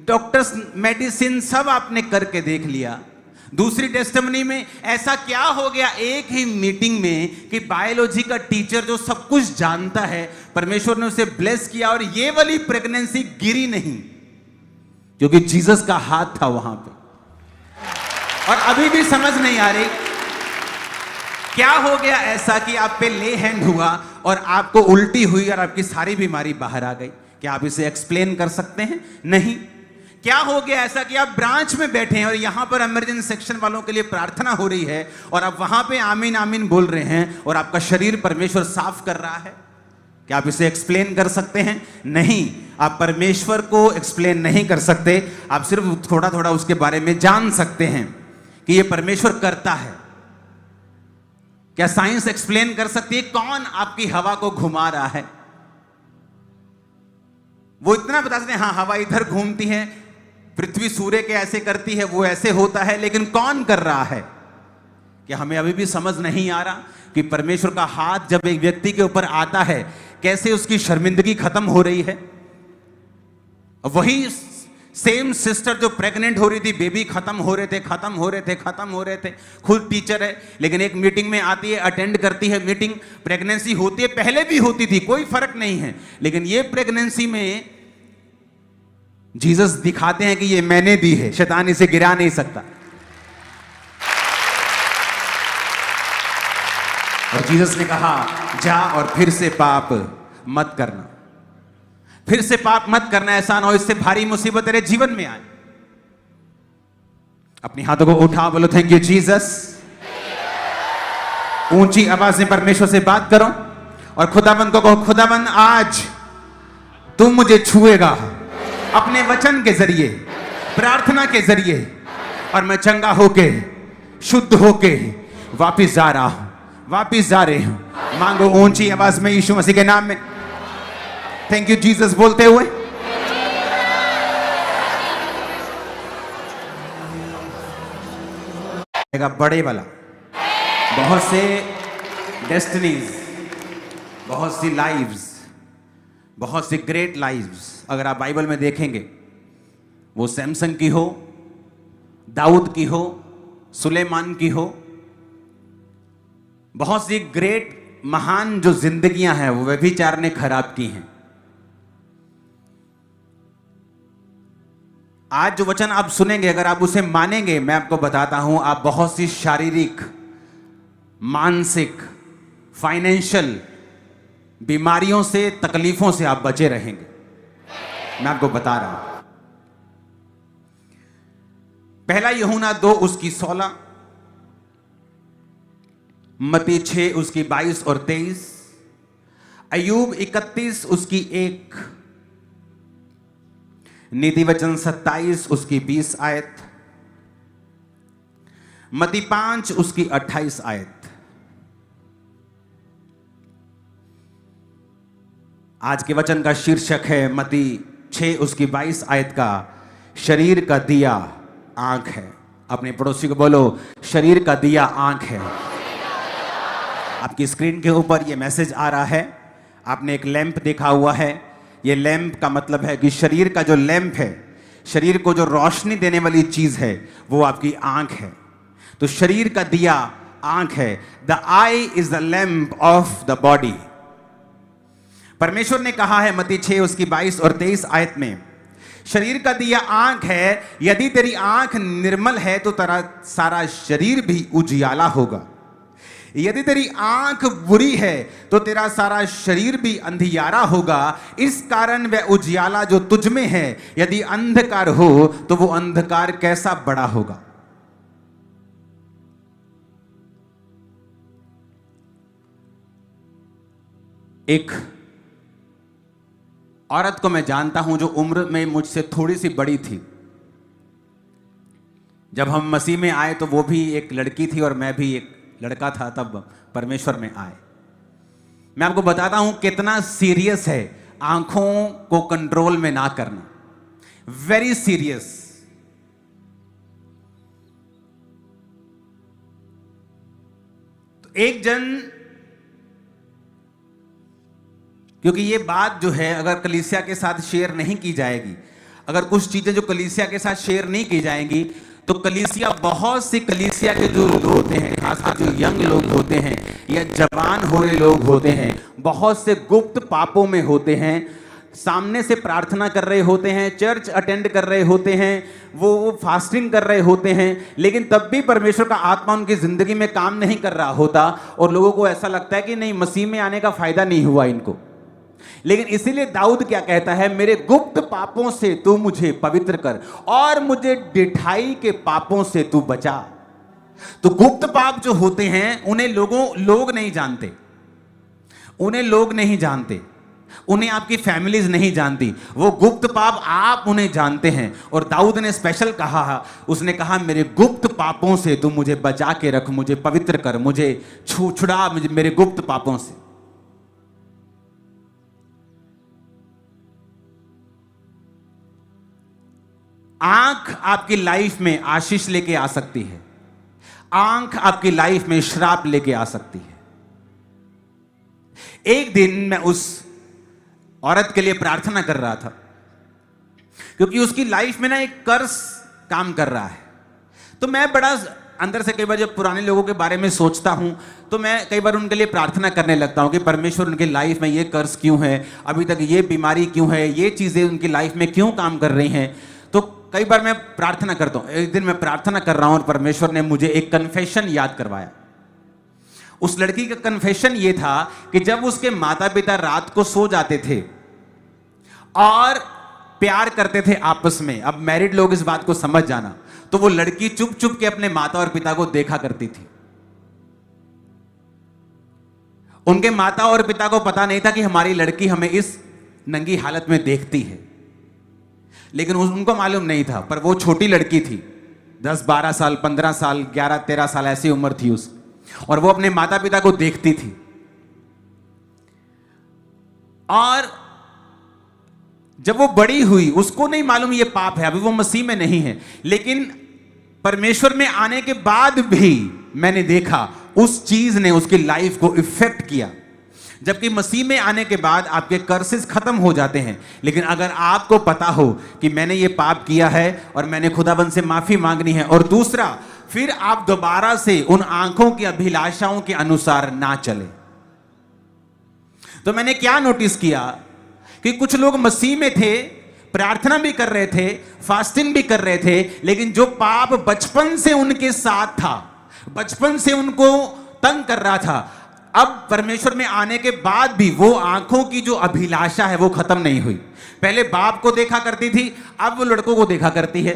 डॉक्टर्स मेडिसिन सब आपने करके देख लिया। दूसरी टेस्टिमनी में ऐसा क्या हो गया एक ही मीटिंग में कि बायोलॉजी का टीचर जो सब कुछ जानता है, परमेश्वर ने उसे ब्लेस किया और ये वाली प्रेगनेंसी गिरी नहीं, क्योंकि जीसस का हाथ था वहां पे। और अभी भी समझ नहीं आ रही क्या हो गया ऐसा कि आप पे ले हैंड हुआ और आपको उल्टी हुई और आपकी सारी बीमारी बाहर आ गई। क्या आप इसे एक्सप्लेन कर सकते हैं? नहीं। क्या हो गया ऐसा कि आप ब्रांच में बैठे हैं और यहां पर इमरजेंसी सेक्शन वालों के लिए प्रार्थना हो रही है और आप वहां पे आमीन आमीन बोल रहे हैं और आपका शरीर परमेश्वर साफ कर रहा है? क्या आप इसे एक्सप्लेन कर सकते हैं? नहीं, आप परमेश्वर को एक्सप्लेन नहीं कर सकते। आप सिर्फ थोड़ा थोड़ा उसके बारे में जान सकते हैं कि ये परमेश्वर करता है। क्या साइंस एक्सप्लेन कर सकती है कौन आपकी हवा को घुमा रहा है? वो इतना बता सकते हैं, हाँ हवा इधर घूमती है, पृथ्वी सूर्य के ऐसे करती है, वो ऐसे होता है, लेकिन कौन कर रहा है? क्या हमें अभी भी समझ नहीं आ रहा कि परमेश्वर का हाथ जब एक व्यक्ति के ऊपर आता है कैसे उसकी शर्मिंदगी खत्म हो रही है? वही सेम सिस्टर जो प्रेग्नेंट हो रही थी, बेबी खत्म हो रहे थे, खुद टीचर है, लेकिन एक मीटिंग में आती है, अटेंड करती है मीटिंग, प्रेगनेंसी होती है, पहले भी होती थी, कोई फर्क नहीं है, लेकिन ये प्रेगनेंसी में जीसस दिखाते हैं कि ये मैंने दी है, शैतान इसे गिरा नहीं सकता। और जीसस ने कहा जा और फिर से पाप मत करना, फिर से पाप मत करना, ऐसा ना हो इससे भारी मुसीबत तेरे जीवन में आए। अपनी हाथों को उठा, बोलो थैंक यू जीसस। ऊंची आवाज में परमेश्वर से बात करो और खुदाबंद को कहो, खुदाबंद आज तुम मुझे छुएगा अपने वचन के जरिए, प्रार्थना के जरिए, और मैं चंगा होके शुद्ध होके वापिस जा रहा हूं, वापिस जा रहे हूं। मांगो ऊंची आवाज में यीशु मसीह के नाम में थैंक यू जीसस बोलते हुए। बड़े वाला, बहुत से डेस्टिनीज, बहुत सी लाइव्स, बहुत सी ग्रेट लाइव्स अगर आप बाइबल में देखेंगे, वो सैमसन की हो, दाऊद की हो, सुलेमान की हो, बहुत सी ग्रेट महान जो जिंदगियां हैं वो व्यभिचार ने खराब की हैं। आज जो वचन आप सुनेंगे, अगर आप उसे मानेंगे, मैं आपको बताता हूं, आप बहुत सी शारीरिक, मानसिक, फाइनेंशियल बीमारियों से, तकलीफों से आप बचे रहेंगे। मैं आपको बता रहा हूं। पहला यूहन्ना 2 उसकी 16, मत्ती 6 उसकी 22 और 23, अय्यूब 31 उसकी 1, नीति वचन 27 उसकी 20 आयत, मत्ती 5 उसकी 28 आयत। आज के वचन का शीर्षक है मत्ती 6 उसकी 22 आयत का, शरीर का दिया आंख है। अपने पड़ोसी को बोलो, शरीर का दिया आंख है। आपकी स्क्रीन के ऊपर ये मैसेज आ रहा है, आपने एक लैंप देखा हुआ है, ये लैंप का मतलब है कि शरीर का जो लैंप है, शरीर को जो रोशनी देने वाली चीज है, वो आपकी आंख है। तो शरीर का दिया आंख है। The I is the lamp of the body. परमेश्वर ने कहा है मत्ती 6 उसकी 22 और 23 आयत में, शरीर का दिया आंख है। यदि तेरी आंख निर्मल है तो तेरा सारा शरीर भी उजियाला होगा। यदि तेरी आंख बुरी है तो तेरा सारा शरीर भी अंधियारा होगा। इस कारण वह उजियाला जो तुझ में है, यदि अंधकार हो तो वो अंधकार कैसा बड़ा होगा। एक औरत को मैं जानता हूं जो उम्र में मुझसे थोड़ी सी बड़ी थी। जब हम मसीह में आए तो वो भी एक लड़की थी और मैं भी एक लड़का था, तब परमेश्वर में आए। मैं आपको बताता हूं कितना सीरियस है आंखों को कंट्रोल में ना करना, वेरी सीरियस। तो एक जन, क्योंकि ये बात जो है अगर कलीसिया के साथ शेयर नहीं की जाएगी, अगर कुछ चीजें जो कलीसिया के साथ शेयर नहीं की जाएंगी, तो कलीसिया, बहुत सी कलीसिया के जो लोग होते हैं, खासकर जो यंग लोग होते हैं या जवान हो रहे लोग होते हैं, बहुत से गुप्त पापों में होते हैं। सामने से प्रार्थना कर रहे होते हैं, चर्च अटेंड कर रहे होते हैं, वो फास्टिंग कर रहे होते हैं, लेकिन तब भी परमेश्वर का आत्मा उनकी जिंदगी में काम नहीं कर रहा होता और लोगों को ऐसा लगता है कि नहीं, मसीह में आने का फायदा नहीं हुआ इनको। लेकिन इसीलिए दाऊद क्या कहता है, मेरे गुप्त पापों से तू मुझे पवित्र कर और मुझे डिठाई के पापों से तू बचा। तो गुप्त पाप जो होते हैं उन्हें लोग नहीं जानते, उन्हें लोग नहीं जानते, उन्हें आपकी फैमिलीज नहीं जानती, वो गुप्त पाप आप उन्हें जानते हैं। और दाऊद ने स्पेशल कहा, उसने कहा मेरे गुप्त पापों से तू मुझे बचा के रख, मुझे पवित्र कर, मुझे छुड़ा मेरे गुप्त पापों से। आंख आपकी लाइफ में आशीष लेके आ सकती है, आंख आपकी लाइफ में श्राप लेके आ सकती है। एक दिन मैं उस औरत के लिए प्रार्थना कर रहा था क्योंकि उसकी लाइफ में ना एक कर्ज काम कर रहा है। तो मैं बड़ा अंदर से कई बार जब पुराने लोगों के बारे में सोचता हूं तो मैं कई बार उनके लिए प्रार्थना करने लगता हूं कि परमेश्वर उनकी लाइफ में ये कर्ज क्यों है, अभी तक ये बीमारी क्यों है, ये चीजें उनकी लाइफ में क्यों काम कर रही हैं। तो कई बार मैं प्रार्थना करता हूं। एक दिन मैं प्रार्थना कर रहा हूं और परमेश्वर ने मुझे एक कन्फेशन याद करवाया। उस लड़की का कन्फेशन ये था कि जब उसके माता पिता रात को सो जाते थे और प्यार करते थे आपस में, अब मैरिड लोग इस बात को समझ जाना, तो वो लड़की चुप चुप के अपने माता और पिता को देखा करती थी। उनके माता और पिता को पता नहीं था कि हमारी लड़की हमें इस नंगी हालत में देखती है, लेकिन उनको मालूम नहीं था। पर वो छोटी लड़की थी, 10-12 साल, 15 साल, 11-13 साल ऐसी उम्र थी उसकी, और वो अपने माता पिता को देखती थी। और जब वो बड़ी हुई उसको नहीं मालूम ये पाप है, अभी वो मसीह में नहीं है, लेकिन परमेश्वर में आने के बाद भी मैंने देखा उस चीज ने उसकी लाइफ को इफेक्ट किया। जबकि मसीह में आने के बाद आपके कर्सेस खत्म हो जाते हैं, लेकिन अगर आपको पता हो कि मैंने ये पाप किया है और मैंने खुदाबंद से माफी मांगनी है, और दूसरा फिर आप दोबारा से उन आंखों की अभिलाषाओं के अनुसार ना चले। तो मैंने क्या नोटिस किया कि कुछ लोग मसीह में थे, प्रार्थना भी कर रहे थे, फास्टिंग भी कर रहे थे, लेकिन जो पाप बचपन से उनके साथ था, बचपन से उनको तंग कर रहा था, अब परमेश्वर में आने के बाद भी वो आंखों की जो अभिलाषा है वो खत्म नहीं हुई। पहले बाप को देखा करती थी, अब वो लड़कों को देखा करती है।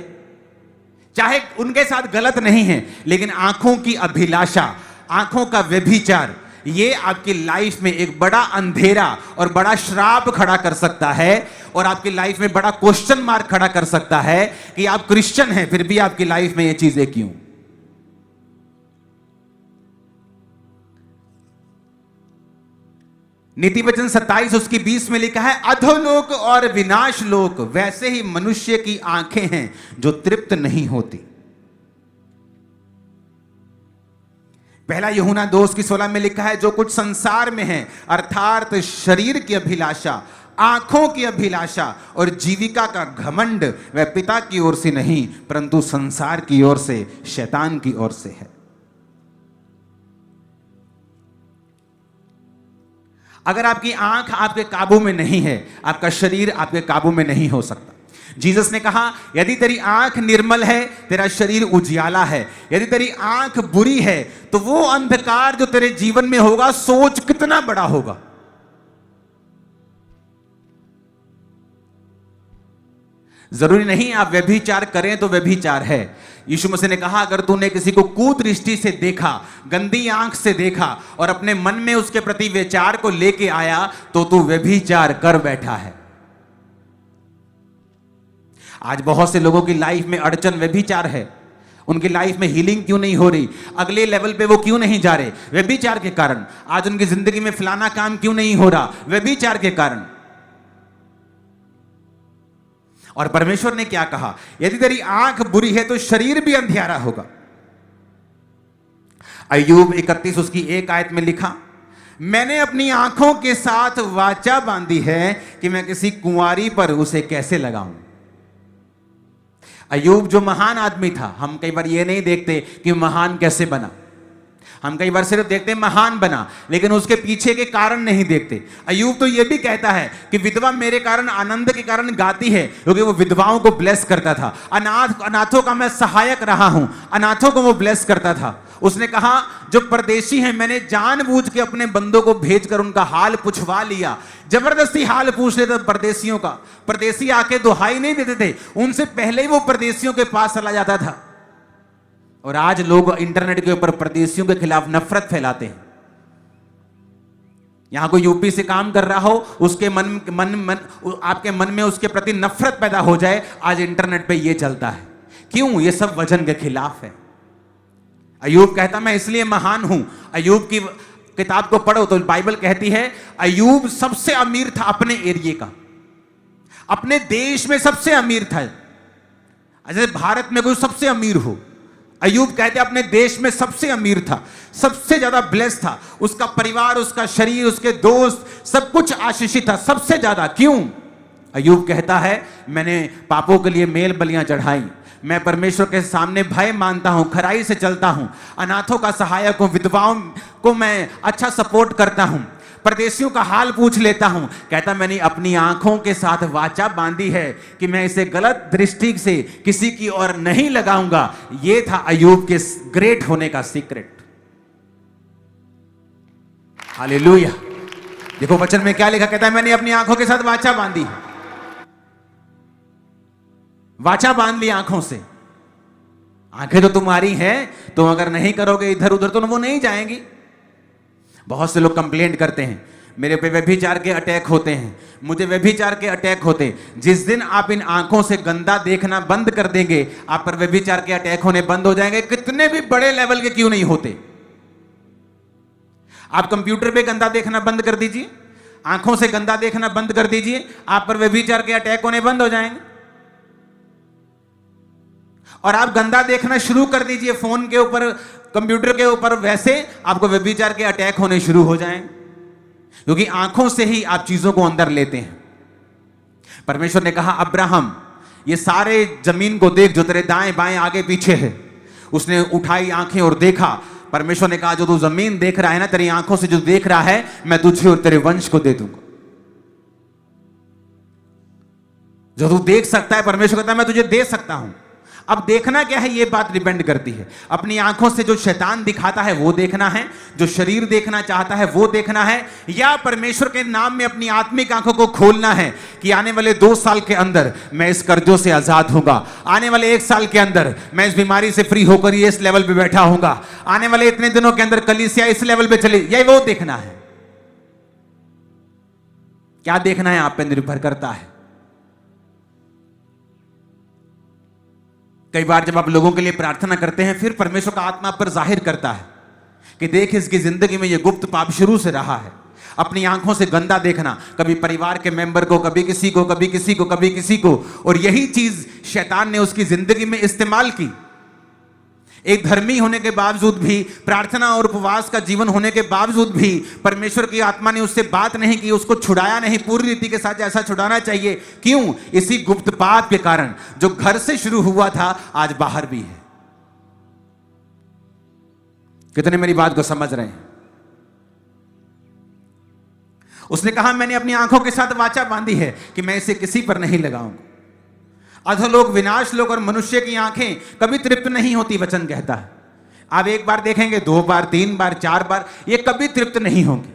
चाहे उनके साथ गलत नहीं है, लेकिन आंखों की अभिलाषा, आंखों का व्यभिचार, ये आपकी लाइफ में एक बड़ा अंधेरा और बड़ा श्राप खड़ा कर सकता है, और आपकी लाइफ में बड़ा क्वेश्चन मार्क खड़ा कर सकता है कि आप क्रिश्चियन हैं फिर भी आपकी लाइफ में ये चीजें क्यों। नीति वचन 27 उसकी 20 में लिखा है, अधोलोक और विनाश लोक वैसे ही मनुष्य की आंखें हैं जो तृप्त नहीं होती। पहला यूहन्ना 2:16 में लिखा है, जो कुछ संसार में है अर्थात शरीर की अभिलाषा, आंखों की अभिलाषा और जीविका का घमंड, वह पिता की ओर से नहीं परंतु संसार की ओर से, शैतान की ओर से है। अगर आपकी आंख आपके काबू में नहीं है, आपका शरीर आपके काबू में नहीं हो सकता। जीसस ने कहा, यदि तेरी आंख निर्मल है, तेरा शरीर उजियाला है। यदि तेरी आंख बुरी है, तो वो अंधकार जो तेरे जीवन में होगा, सोच कितना बड़ा होगा। जरूरी नहीं आप व्यभिचार करें तो व्यभिचार है। यीशु मसीह ने कहा, अगर तूने किसी को कुदृष्टि से देखा, गंदी आंख से देखा और अपने मन में उसके प्रति विचार को लेके आया, तो तू व्यभिचार कर बैठा है। आज बहुत से लोगों की लाइफ में अड़चन व्यभिचार है। उनकी लाइफ में हीलिंग क्यों नहीं हो रही, अगले लेवल पे वो क्यों नहीं जा रहे, व्यभिचार के कारण। आज उनकी जिंदगी में फलाना काम क्यों नहीं हो रहा, व्यभिचार के कारण। और परमेश्वर ने क्या कहा, यदि तेरी आंख बुरी है तो शरीर भी अंधियारा होगा। अय्यूब 31 उसकी 1 आयत में लिखा, मैंने अपनी आंखों के साथ वाचा बांधी है कि मैं किसी कुंवारी पर उसे कैसे लगाऊं। अय्यूब जो महान आदमी था, हम कई बार ये नहीं देखते कि महान कैसे बना, हम कई बार सिर्फ देखते हैं महान बना, लेकिन उसके पीछे के कारण नहीं देखते। अय्यूब तो ये भी कहता है कि विधवा मेरे कारण, आनंद के कारण गाती है, क्योंकि वो विधवाओं को ब्लेस करता था। अनाथों का मैं सहायक रहा हूं, अनाथों को वो ब्लेस करता था। उसने कहा जो परदेशी हैं मैंने जानबूझ के अपने बंदों को भेजकर उनका हाल पूछवा लिया। जबरदस्ती हाल पूछ लेते परदेशियों का। परदेशी आके दुहाई नहीं देते थे, उनसे पहले ही वो परदेशियों के पास चला जाता था। और आज लोग इंटरनेट के ऊपर परदेशियों के खिलाफ नफरत फैलाते हैं। यहां कोई यूपी से काम कर रहा हो, उसके आपके मन में उसके प्रति नफरत पैदा हो जाए, आज इंटरनेट पे ये चलता है। क्यों? ये सब वचन के खिलाफ है। अय्यूब कहता मैं इसलिए महान हूं। अय्यूब की किताब को पढ़ो तो बाइबल कहती है अय्यूब सबसे अमीर था अपने एरिया का, अपने देश में सबसे अमीर था। जैसे भारत में कोई सबसे अमीर हो, अय्यूब कहते अपने देश में सबसे अमीर था, सबसे ज्यादा ब्लेस्ड था। उसका परिवार, उसका शरीर, उसके दोस्त, सब कुछ आशीषित था, सबसे ज्यादा। क्यों? अय्यूब कहता है मैंने पापों के लिए मेल बलियां चढ़ाई, मैं परमेश्वर के सामने भय मानता हूं, खराई से चलता हूं, अनाथों का सहायक हूं, विधवाओं को मैं अच्छा सपोर्ट करता हूं, परदेशियों का हाल पूछ लेता हूं। कहता मैंने अपनी आंखों के साथ वाचा बांधी है कि मैं इसे गलत दृष्टि से किसी की ओर नहीं लगाऊंगा। यह था अय्यूब के ग्रेट होने का सीक्रेट। हालेलुया। देखो वचन में क्या लिखा, कहता है मैंने अपनी आंखों के साथ वाचा बांधी, वाचा बांध ली आंखों से। आंखें तो तुम्हारी हैं, तुम अगर नहीं करोगे इधर उधर तो वो नहीं जाएंगी। बहुत से लोग कंप्लेंट करते हैं मेरे पे व्यभिचार के अटैक होते हैं, मुझे व्यभिचार के अटैक होते हैं। जिस दिन आप इन आंखों से गंदा देखना बंद कर देंगे, आप पर व्यभिचार के अटैक होने बंद हो जाएंगे, कितने भी बड़े लेवल के क्यों नहीं होते। आप कंप्यूटर पे गंदा देखना बंद कर दीजिए, आंखों से गंदा देखना बंद कर दीजिए, आप पर व्यभिचार के अटैक होने बंद हो जाएंगे। और आप गंदा देखना शुरू कर दीजिए फोन के ऊपर, कंप्यूटर के ऊपर, वैसे आपको व्यभिचार के अटैक होने शुरू हो जाएंगे, क्योंकि आंखों से ही आप चीजों को अंदर लेते हैं। परमेश्वर ने कहा अब्राहम ये सारे जमीन को देख जो तेरे दाएं बाएं आगे पीछे है। उसने उठाई आंखें और देखा। परमेश्वर ने कहा जो तू जमीन देख रहा है ना, तेरी आंखों से जो देख रहा है, मैं तुझे और तेरे वंश को दे दूंगा। जो तू देख सकता है, परमेश्वर कहता है मैं तुझे दे सकता हूं। अब देखना क्या है, यह बात डिपेंड करती है। अपनी आंखों से जो शैतान दिखाता है वो देखना है, जो शरीर देखना चाहता है वो देखना है, या परमेश्वर के नाम में अपनी आत्मिक आंखों को खोलना है कि आने वाले 2 साल के अंदर मैं इस कर्जों से आजाद होऊंगा, आने वाले 1 साल के अंदर मैं इस बीमारी से फ्री होकर इस लेवल पे बैठा होऊंगा, आने वाले इतने दिनों के अंदर कलीसिया इस लेवल पे चले। यही वो देखना है। क्या देखना है आप पे निर्भर करता है। कई बार जब आप लोगों के लिए प्रार्थना करते हैं, फिर परमेश्वर का आत्मा आप पर जाहिर करता है कि देख इसकी जिंदगी में ये गुप्त पाप शुरू से रहा है। अपनी आंखों से गंदा देखना, कभी परिवार के मेंबर को, कभी किसी को, कभी किसी को, कभी किसी को, और यही चीज शैतान ने उसकी जिंदगी में इस्तेमाल की। एक धर्मी होने के बावजूद भी, प्रार्थना और उपवास का जीवन होने के बावजूद भी परमेश्वर की आत्मा ने उससे बात नहीं की, उसको छुड़ाया नहीं पूरी रीति के साथ जैसा छुड़ाना चाहिए। क्यों? इसी गुप्त पाप के कारण जो घर से शुरू हुआ था आज बाहर भी है। कितने मेरी बात को समझ रहे हैं? उसने कहा मैंने अपनी आंखों के साथ वाचा बांधी है कि मैं इसे किसी पर नहीं लगाऊंगा। अधोलोक, विनाश लोक और मनुष्य की आंखें कभी तृप्त नहीं होती, वचन कहता है। आप एक बार देखेंगे, 2 बार, 3 बार, 4 बार, ये कभी तृप्त नहीं होंगे।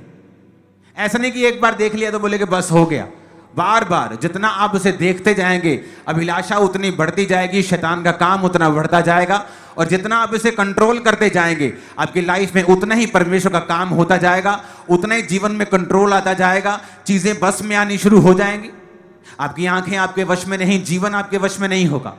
ऐसा नहीं कि एक बार देख लिया तो बोले कि बस हो गया। बार बार जितना आप उसे देखते जाएंगे, अभिलाषा उतनी बढ़ती जाएगी, शैतान का काम उतना बढ़ता जाएगा, और जितना आप इसे कंट्रोल करते जाएंगे आपकी लाइफ में उतना ही परमेश्वर का काम होता जाएगा, उतना ही जीवन में कंट्रोल आता जाएगा, चीजें बस में आनी शुरू हो जाएंगी। आपकी आंखें आपके वश में नहीं, जीवन आपके वश में नहीं होगा।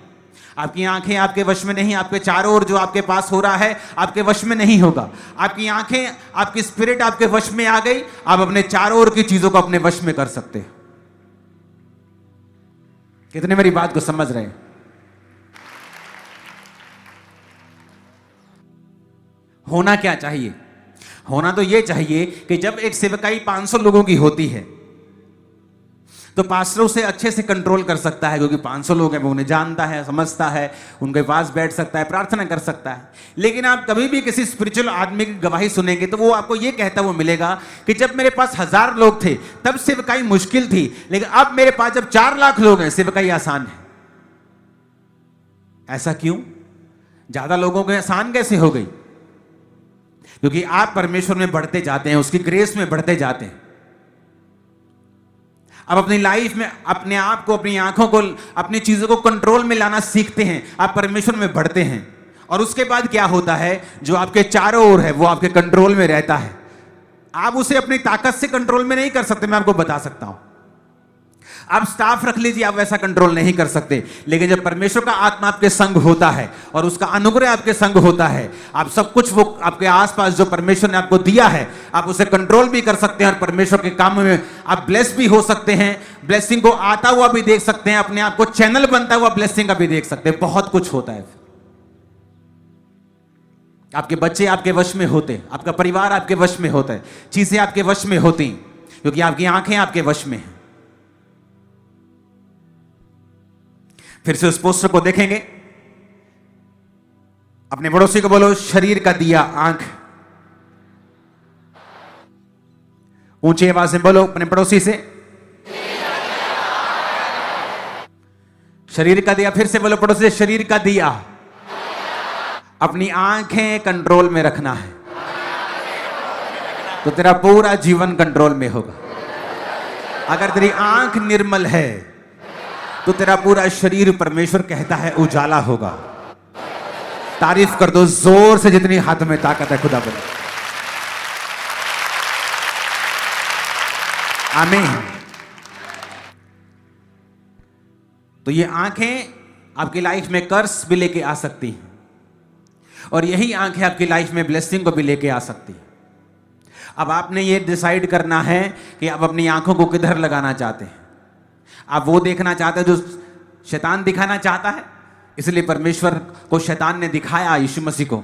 आपकी आंखें आपके वश में नहीं, आपके चारों ओर जो आपके पास हो रहा है आपके वश में नहीं होगा। आपकी आंखें, आपकी स्पिरिट आपके वश में आ गई, आप अपने चारों ओर की चीजों को अपने वश में कर सकते हैं। कितने मेरी बात को समझ रहे हैं? होना क्या चाहिए? होना तो यह चाहिए कि जब एक सेवकाई 500 लोगों की होती है तो पास्टर उसे अच्छे से कंट्रोल कर सकता है, क्योंकि 500 लोग हैं, वो उन्हें जानता है, समझता है, उनके पास बैठ सकता है, प्रार्थना कर सकता है। लेकिन आप कभी भी किसी स्पिरिचुअल आदमी की गवाही सुनेंगे तो वो आपको ये कहता वो मिलेगा कि जब मेरे पास 1000 लोग थे तब सेवकाई मुश्किल थी, लेकिन अब मेरे पास जब 4 लाख लोग हैं सेवकाई आसान है। ऐसा क्यों? ज्यादा लोगों को आसान कैसे हो गई? क्योंकि आप परमेश्वर में बढ़ते जाते हैं, उसकी ग्रेस में बढ़ते जाते हैं। अब अपनी लाइफ में अपने आप को, अपनी आंखों को, अपनी चीजों को कंट्रोल में लाना सीखते हैं, आप परमेश्वर में बढ़ते हैं। और उसके बाद क्या होता है, जो आपके चारों ओर है वो आपके कंट्रोल में रहता है। आप उसे अपनी ताकत से कंट्रोल में नहीं कर सकते, मैं आपको बता सकता हूं। आप स्टाफ रख लीजिए, आप वैसा कंट्रोल नहीं कर सकते। लेकिन जब परमेश्वर का आत्मा आपके संग होता है और उसका अनुग्रह आपके संग होता है, आप सब कुछ वो आपके आसपास जो परमेश्वर ने आपको दिया है, आप उसे कंट्रोल भी कर सकते हैं और परमेश्वर के काम में आप ब्लेस भी हो सकते हैं। ब्लेसिंग को आता हुआ भी देख सकते हैं, अपने आप को चैनल बनता हुआ ब्लेसिंग का भी देख सकते हैं। बहुत कुछ होता है। आपके बच्चे आपके वश में होते हैं, आपका परिवार आपके वश में होता है, चीजें आपके वश में होती हैं, क्योंकि आपकी आंखें आपके वश में हैं। फिर से उस पोस्टर को देखेंगे, अपने पड़ोसी को बोलो, शरीर का दिया आंख। ऊंची आवाज में बोलो अपने पड़ोसी से, शरीर का दिया। फिर से बोलो पड़ोसी से, शरीर का दिया। अपनी आंखें कंट्रोल में रखना है तो तेरा पूरा जीवन कंट्रोल में होगा। अगर तेरी आंख निर्मल है तो तेरा पूरा शरीर, परमेश्वर कहता है, उजाला होगा। तारीफ कर दो जोर से जितनी हाथ में ताकत है खुदा पर। आमीन। तो ये आंखें आपकी लाइफ में कर्स भी लेके आ सकती हैं और यही आंखें आपकी लाइफ में ब्लेसिंग को भी लेके आ सकती हैं। अब आपने ये डिसाइड करना है कि आप अपनी आंखों को किधर लगाना चाहते हैं। आप वो देखना चाहते हैं जो शैतान दिखाना चाहता है, इसलिए परमेश्वर को शैतान ने दिखाया यीशु मसीह को।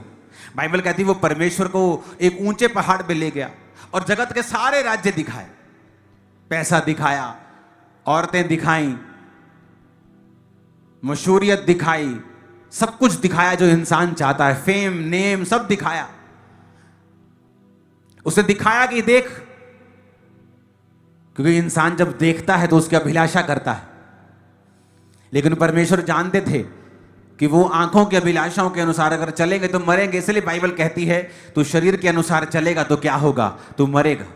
बाइबल कहती है वो परमेश्वर को एक ऊंचे पहाड़ पे ले गया और जगत के सारे राज्य दिखाए, पैसा दिखाया, औरतें दिखाई, मशहूरियत दिखाई, सब कुछ दिखाया जो इंसान चाहता है, फेम, नेम, सब दिखाया। उसे दिखाया कि देख, क्योंकि इंसान जब देखता है तो उसकी अभिलाषा करता है। लेकिन परमेश्वर जानते थे कि वो आंखों की अभिलाषाओं के अनुसार अगर चलेंगे तो मरेंगे। इसलिए बाइबल कहती है तू शरीर के अनुसार चलेगा तो क्या होगा, तू मरेगा।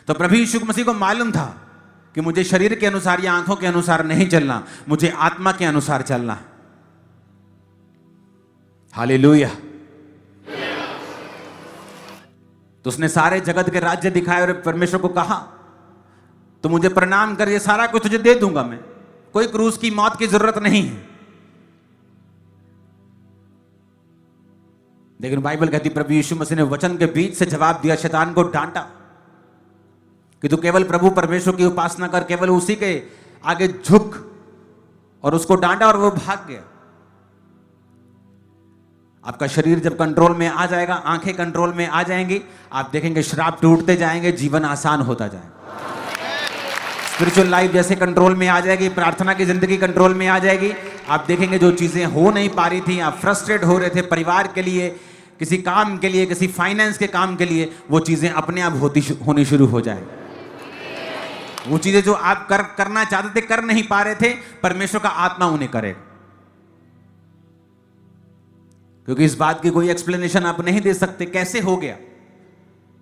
तो प्रभु यीशु मसीह को मालूम था कि मुझे शरीर के अनुसार या आंखों के अनुसार नहीं चलना, मुझे आत्मा के अनुसार चलना है। हालेलुया। तो उसने सारे जगत के राज्य दिखाए और परमेश्वर को कहा तो मुझे प्रणाम कर, ये सारा कुछ तुझे दे दूंगा मैं, कोई क्रूस की मौत की जरूरत नहीं है। लेकिन बाइबल कहती प्रभु यीशु मसीह ने वचन के बीच से जवाब दिया, शैतान को डांटा कि तू केवल प्रभु परमेश्वर की उपासना कर, केवल उसी के आगे झुक, और उसको डांटा और वो भाग गया। आपका शरीर जब कंट्रोल में आ जाएगा, आंखें कंट्रोल में आ जाएंगी, आप देखेंगे श्राप टूटते जाएंगे, जीवन आसान होता जाएगा। स्पिरिचुअल लाइफ जैसे कंट्रोल में आ जाएगी, प्रार्थना की जिंदगी कंट्रोल में आ जाएगी। आप देखेंगे जो चीजें हो नहीं पा रही थी, आप फ्रस्ट्रेट हो रहे थे परिवार के लिए, किसी काम के लिए, किसी फाइनेंस के काम के लिए, वो चीजें अपने आप होनी शुरू हो जाएगी। वो चीजें जो आप करना चाहते थे, कर नहीं पा रहे थे, परमेश्वर का आत्मा उन्हें करेगा। क्योंकि इस बात की कोई एक्सप्लेनेशन आप नहीं दे सकते कैसे हो गया।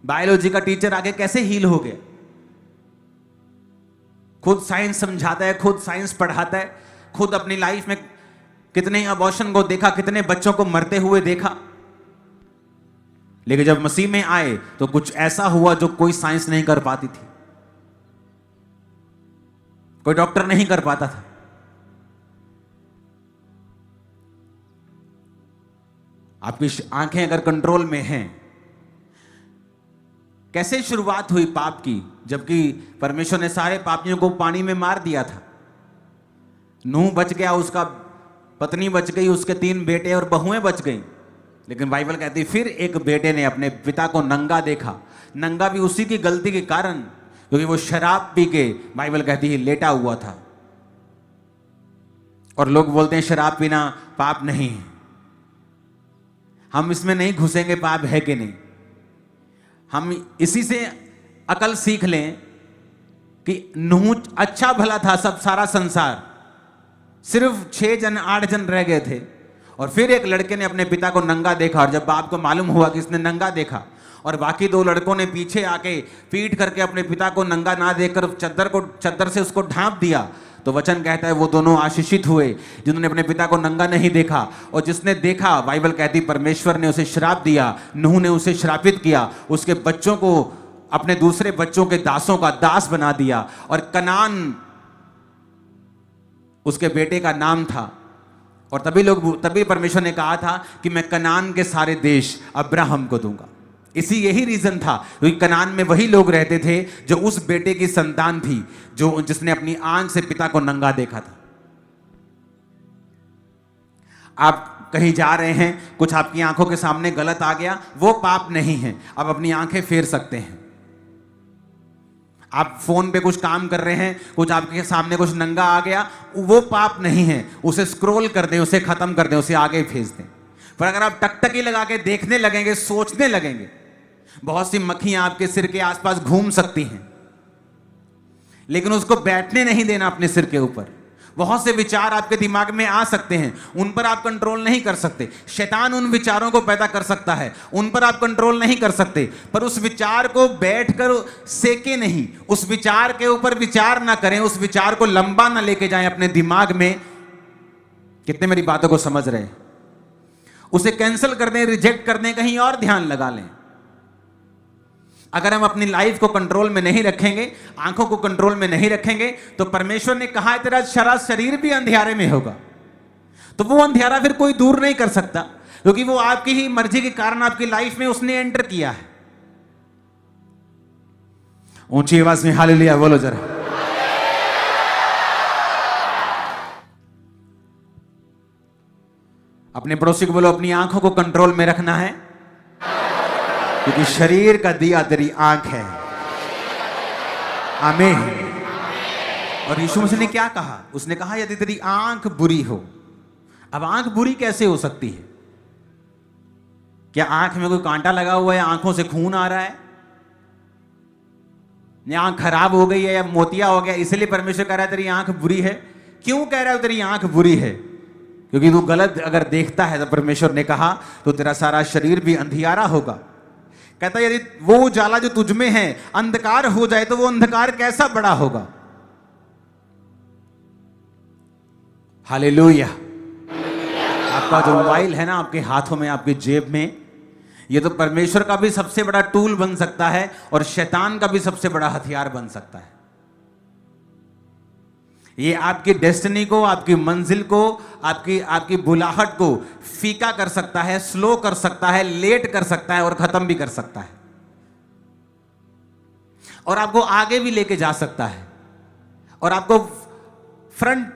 बायोलॉजी का टीचर आगे कैसे हील हो गया, खुद साइंस समझाता है, खुद साइंस पढ़ाता है, खुद अपनी लाइफ में कितने अबॉर्शन को देखा, कितने बच्चों को मरते हुए देखा। लेकिन जब मसीह में आए तो कुछ ऐसा हुआ जो कोई साइंस नहीं कर पाती थी, कोई डॉक्टर नहीं कर पाता था। आपकी आंखें अगर कंट्रोल में हैं, कैसे शुरुआत हुई पाप की, जबकि परमेश्वर ने सारे पापियों को पानी में मार दिया था। नूह बच गया, उसका पत्नी बच गई, उसके 3 बेटे और बहुएं बच गई। लेकिन बाइबल कहती फिर एक बेटे ने अपने पिता को नंगा देखा। नंगा भी उसी की गलती के कारण, क्योंकि वो शराब पी के, बाइबल कहती है, लेटा हुआ था। और लोग बोलते हैं शराब पीना पाप नहीं है। हम इसमें नहीं घुसेंगे पाप है कि नहीं। हम इसी से अकल सीख लें कि नूह अच्छा भला था, सब सारा संसार, सिर्फ 6 जन 8 जन रह गए थे, और फिर एक लड़के ने अपने पिता को नंगा देखा, और जब बाप को मालूम हुआ कि इसने नंगा देखा और बाकी 2 लड़कों ने पीछे आके पीट करके अपने पिता को नंगा ना देखकर चद्दर से उसको ढांप दिया, तो वचन कहता है वो दोनों आशीषित हुए जिन्होंने अपने पिता को नंगा नहीं देखा। और जिसने देखा, बाइबल कहती परमेश्वर ने उसे श्राप दिया, नूह ने उसे श्रापित किया, उसके बच्चों को अपने दूसरे बच्चों के दासों का दास बना दिया, और कनान उसके बेटे का नाम था। और तभी परमेश्वर ने कहा था कि मैं कनान के सारे देश अब्राहम को दूंगा। यही रीजन था, क्योंकि कनान में वही लोग रहते थे जो उस बेटे की संतान थी जिसने अपनी आंख से पिता को नंगा देखा था। आप कहीं जा रहे हैं, कुछ आपकी आंखों के सामने गलत आ गया, वो पाप नहीं है, आप अपनी आंखें फेर सकते हैं। आप फोन पे कुछ काम कर रहे हैं, कुछ आपके सामने कुछ नंगा आ गया, वो पाप नहीं है, उसे स्क्रॉल कर दें, उसे खत्म कर दें, उसे आगे भेज दें। पर अगर आप टकटकी लगा के देखने लगेंगे, सोचने लगेंगे, बहुत सी मक्खियां आपके सिर के आसपास घूम सकती हैं, लेकिन उसको बैठने नहीं देना अपने सिर के ऊपर। बहुत से विचार आपके दिमाग में आ सकते हैं, उन पर आप कंट्रोल नहीं कर सकते। शैतान उन विचारों को पैदा कर सकता है, उन पर आप कंट्रोल नहीं कर सकते। पर उस विचार को बैठकर सेके नहीं, उस विचार के ऊपर विचार ना करें, उस विचार को लंबा ना लेके जाएं अपने दिमाग में। कितने मेरी बातों को समझ रहे हैं? उसे कैंसिल कर दें, रिजेक्ट कर दें, कहीं और ध्यान लगा लें। अगर हम अपनी लाइफ को कंट्रोल में नहीं रखेंगे, आंखों को कंट्रोल में नहीं रखेंगे, तो परमेश्वर ने कहा है तेरा सारा शरीर भी अंधियारे में होगा। तो वो अंधियारा फिर कोई दूर नहीं कर सकता, क्योंकि वो आपकी ही मर्जी के कारण आपकी लाइफ में उसने एंटर किया है। ऊंची आवाज में हालेलुया बोलो जरा। अपने पड़ोसी को बोलो, अपनी आंखों को कंट्रोल में रखना है, क्योंकि शरीर का दिया तेरी आंख है। आमीन। और यीशु मसीह ने क्या कहा? उसने कहा यदि तेरी आंख बुरी हो। अब आंख बुरी कैसे हो सकती है? क्या आंख में कोई कांटा लगा हुआ है, आंखों से खून आ रहा है, या आंख खराब हो गई है, या मोतिया हो गया, इसलिए परमेश्वर कह रहा है तेरी आंख बुरी है? क्यों कह रहा है तेरी आंख बुरी है? क्योंकि तू गलत अगर देखता है, तो परमेश्वर ने कहा तो तेरा सारा शरीर भी अंधियारा होगा। कहता है यदि वो उजाला जो तुझ में है अंधकार हो जाए, तो वो अंधकार कैसा बड़ा होगा। हालेलुया। आपका जो मोबाइल है ना, आपके हाथों में, आपके जेब में, ये तो परमेश्वर का भी सबसे बड़ा टूल बन सकता है और शैतान का भी सबसे बड़ा हथियार बन सकता है। ये आपकी डेस्टिनी को, आपकी मंजिल को, आपकी बुलाहट को फीका कर सकता है, स्लो कर सकता है, लेट कर सकता है और खत्म भी कर सकता है, और आपको आगे भी लेके जा सकता है, और आपको फ्रंट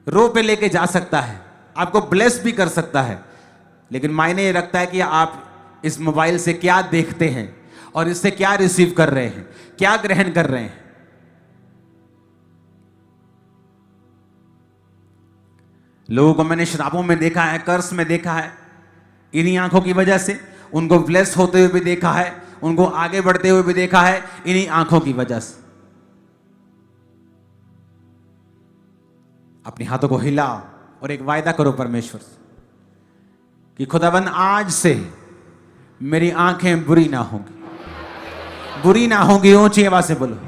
रो पे लेके जा सकता है, आपको ब्लेस भी कर सकता है। लेकिन मायने ये रखता है कि आप इस मोबाइल से क्या देखते हैं और इससे क्या रिसीव कर रहे हैं, क्या ग्रहण कर रहे हैं। लोगों को मैंने श्रापों में देखा है, कर्स में देखा है, इन्हीं आंखों की वजह से। उनको ब्लेस होते हुए भी देखा है, उनको आगे बढ़ते हुए भी देखा है, इन्हीं आंखों की वजह से। अपने हाथों को हिलाओ और एक वायदा करो परमेश्वर से कि खुदाबंद आज से मेरी आंखें बुरी ना होंगी, बुरी ना होंगी। ऊंची आवाज से बोलो,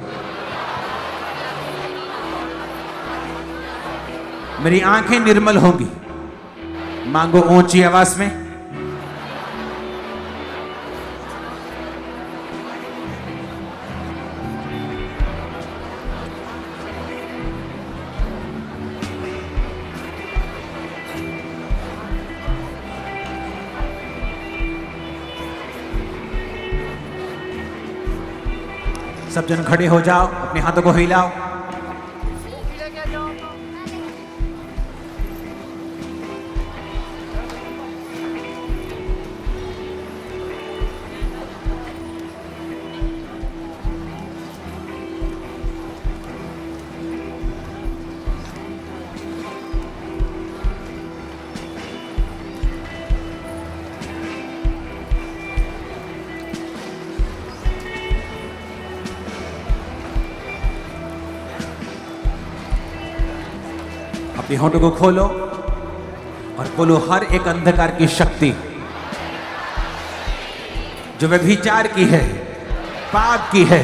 मेरी आंखें निर्मल होंगी। मांगो ऊंची आवाज में। सब जन खड़े हो जाओ, अपने हाथों को हिलाओ। अपने होठों को खोलो और बोलो हर एक अंधकार की शक्ति जो व्यभिचार की है, पाप की है,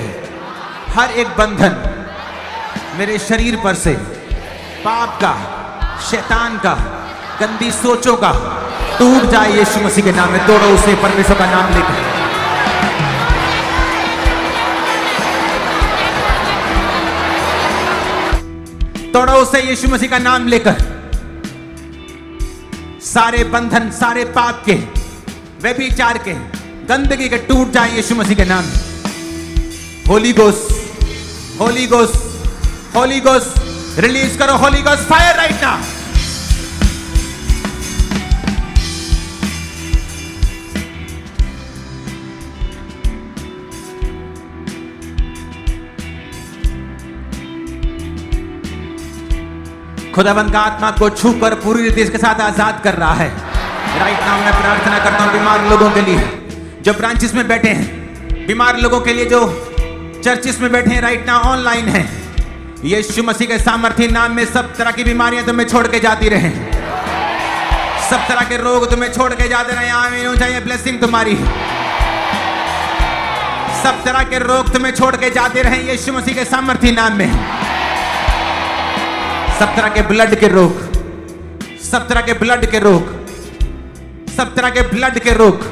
हर एक बंधन मेरे शरीर पर से, पाप का, शैतान का, गंदी सोचों का टूट जाए यीशु मसीह के नाम में। तोड़ो उसे परमेश्वर का नाम लेकर। तोड़ो उसे यीशु मसीह का नाम लेकर। सारे बंधन, सारे पाप के, व्यभिचार के, गंदगी के टूट जाए यीशु मसीह के नाम। Holy ghost, holy ghost, holy ghost release करो। Holy ghost fire right now. खुदावंद का आत्मा को छूकर पूरी रीति इसके साथ आजाद कर रहा है। राइट नाउ मैं प्रार्थना करता हूं बीमार लोगों के लिए जो ब्रांचेस में बैठे हैं, बीमार लोगों के लिए जो चर्चिस में बैठे हैं, राइट नाउ ऑनलाइन हैं। यीशु मसीह के सामर्थ्य नाम में सब तरह की बीमारियां तुम्हें छोड़ के जाती रहे, सब तरह के रोग तुम्हें छोड़ के जाते रहे। आमीन हो जाए ब्लेसिंग तुम्हारी। सब तरह के रोग तुम्हें छोड़ के जाते रहे यीशु मसीह के सामर्थ्य नाम में। सब तरह के ब्लड के रोग, सब तरह के ब्लड के रोग, सब तरह के ब्लड के रोग,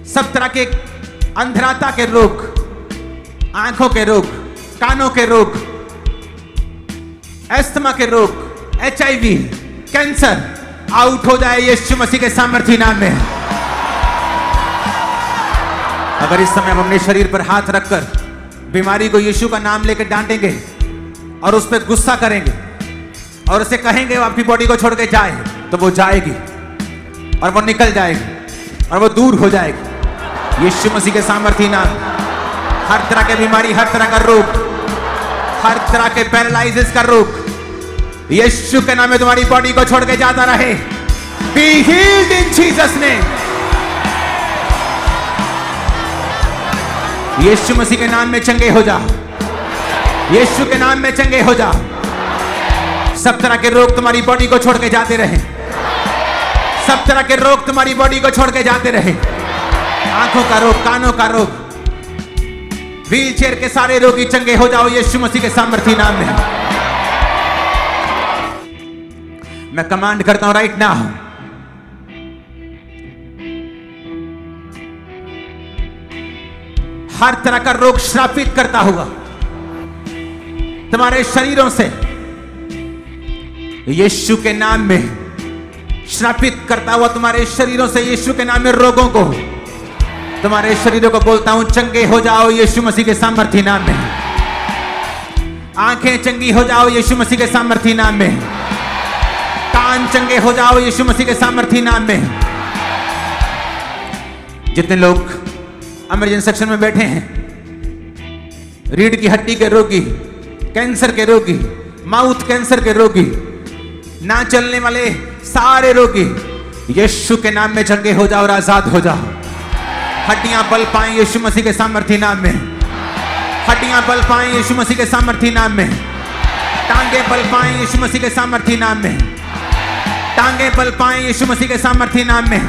सब तरह के अंधराता के रोग, आंखों के रोग, कानों के रोग, अस्थमा के रोग, HIV, कैंसर आउट हो जाए यीशु मसीह के सामर्थ्य नाम में। अगर इस समय हम अपने शरीर पर हाथ रखकर बीमारी को यीशु का नाम लेकर डांटेंगे और उस पर गुस्सा करेंगे और उसे कहेंगे वो आपकी बॉडी को छोड़ के जाए, तो वो जाएगी और वो निकल जाएगी और वो दूर हो जाएगी यीशु मसीह के सामर्थ्य नाम। हर तरह की बीमारी, हर तरह का रोग, हर तरह के पैरालिसिस का रोग यीशु के नाम में तुम्हारी बॉडी को छोड़ के जाता रहे। Be healed in Jesus name. Yeshu Masih के नाम में चंगे हो जाओ, यीशु के नाम में चंगे हो जाओ। सब तरह के रोग तुम्हारी बॉडी को छोड़ के जाते रहे, सब तरह के रोग तुम्हारी बॉडी को छोड़ के जाते रहे। आंखों का रोग, कानों का रोग, व्हील चेयर के सारे रोगी चंगे हो जाओ यीशु मसीह के सामर्थ्य नाम में। मैं कमांड करता हूं राइट नाउ, हर तरह का रोग श्रापित करता हुआ तुम्हारे शरीरों से यीशु के नाम में, श्रापित करता हुआ तुम्हारे शरीरों से यीशु के नाम में रोगों को, तुम्हारे शरीरों को बोलता हूं चंगे हो जाओ यीशु मसीह के सामर्थ्य नाम में। आंखें चंगी हो जाओ यीशु मसीह के सामर्थ्य नाम में। कान चंगे हो जाओ यीशु मसीह के सामर्थ्य नाम में। जितने लोग इमरजेंसी सेक्शन में बैठे हैं, रीढ़ की हड्डी के रोगी, कैंसर के रोगी, माउथ कैंसर के रोगी, ना चलने वाले सारे रोगी यीशु के नाम में चंगे हो जाओ और आजाद हो जाओ। हड्डियां बल पाएं यीशु मसीह के सामर्थ्य नाम में। हड्डियां बल पाएं यीशु मसीह के सामर्थ्य नाम में। टांगे बल पाएं यीशु मसीह के सामर्थ्य नाम में। टांगे बल पाएं यीशु मसीह के सामर्थ्य नाम में।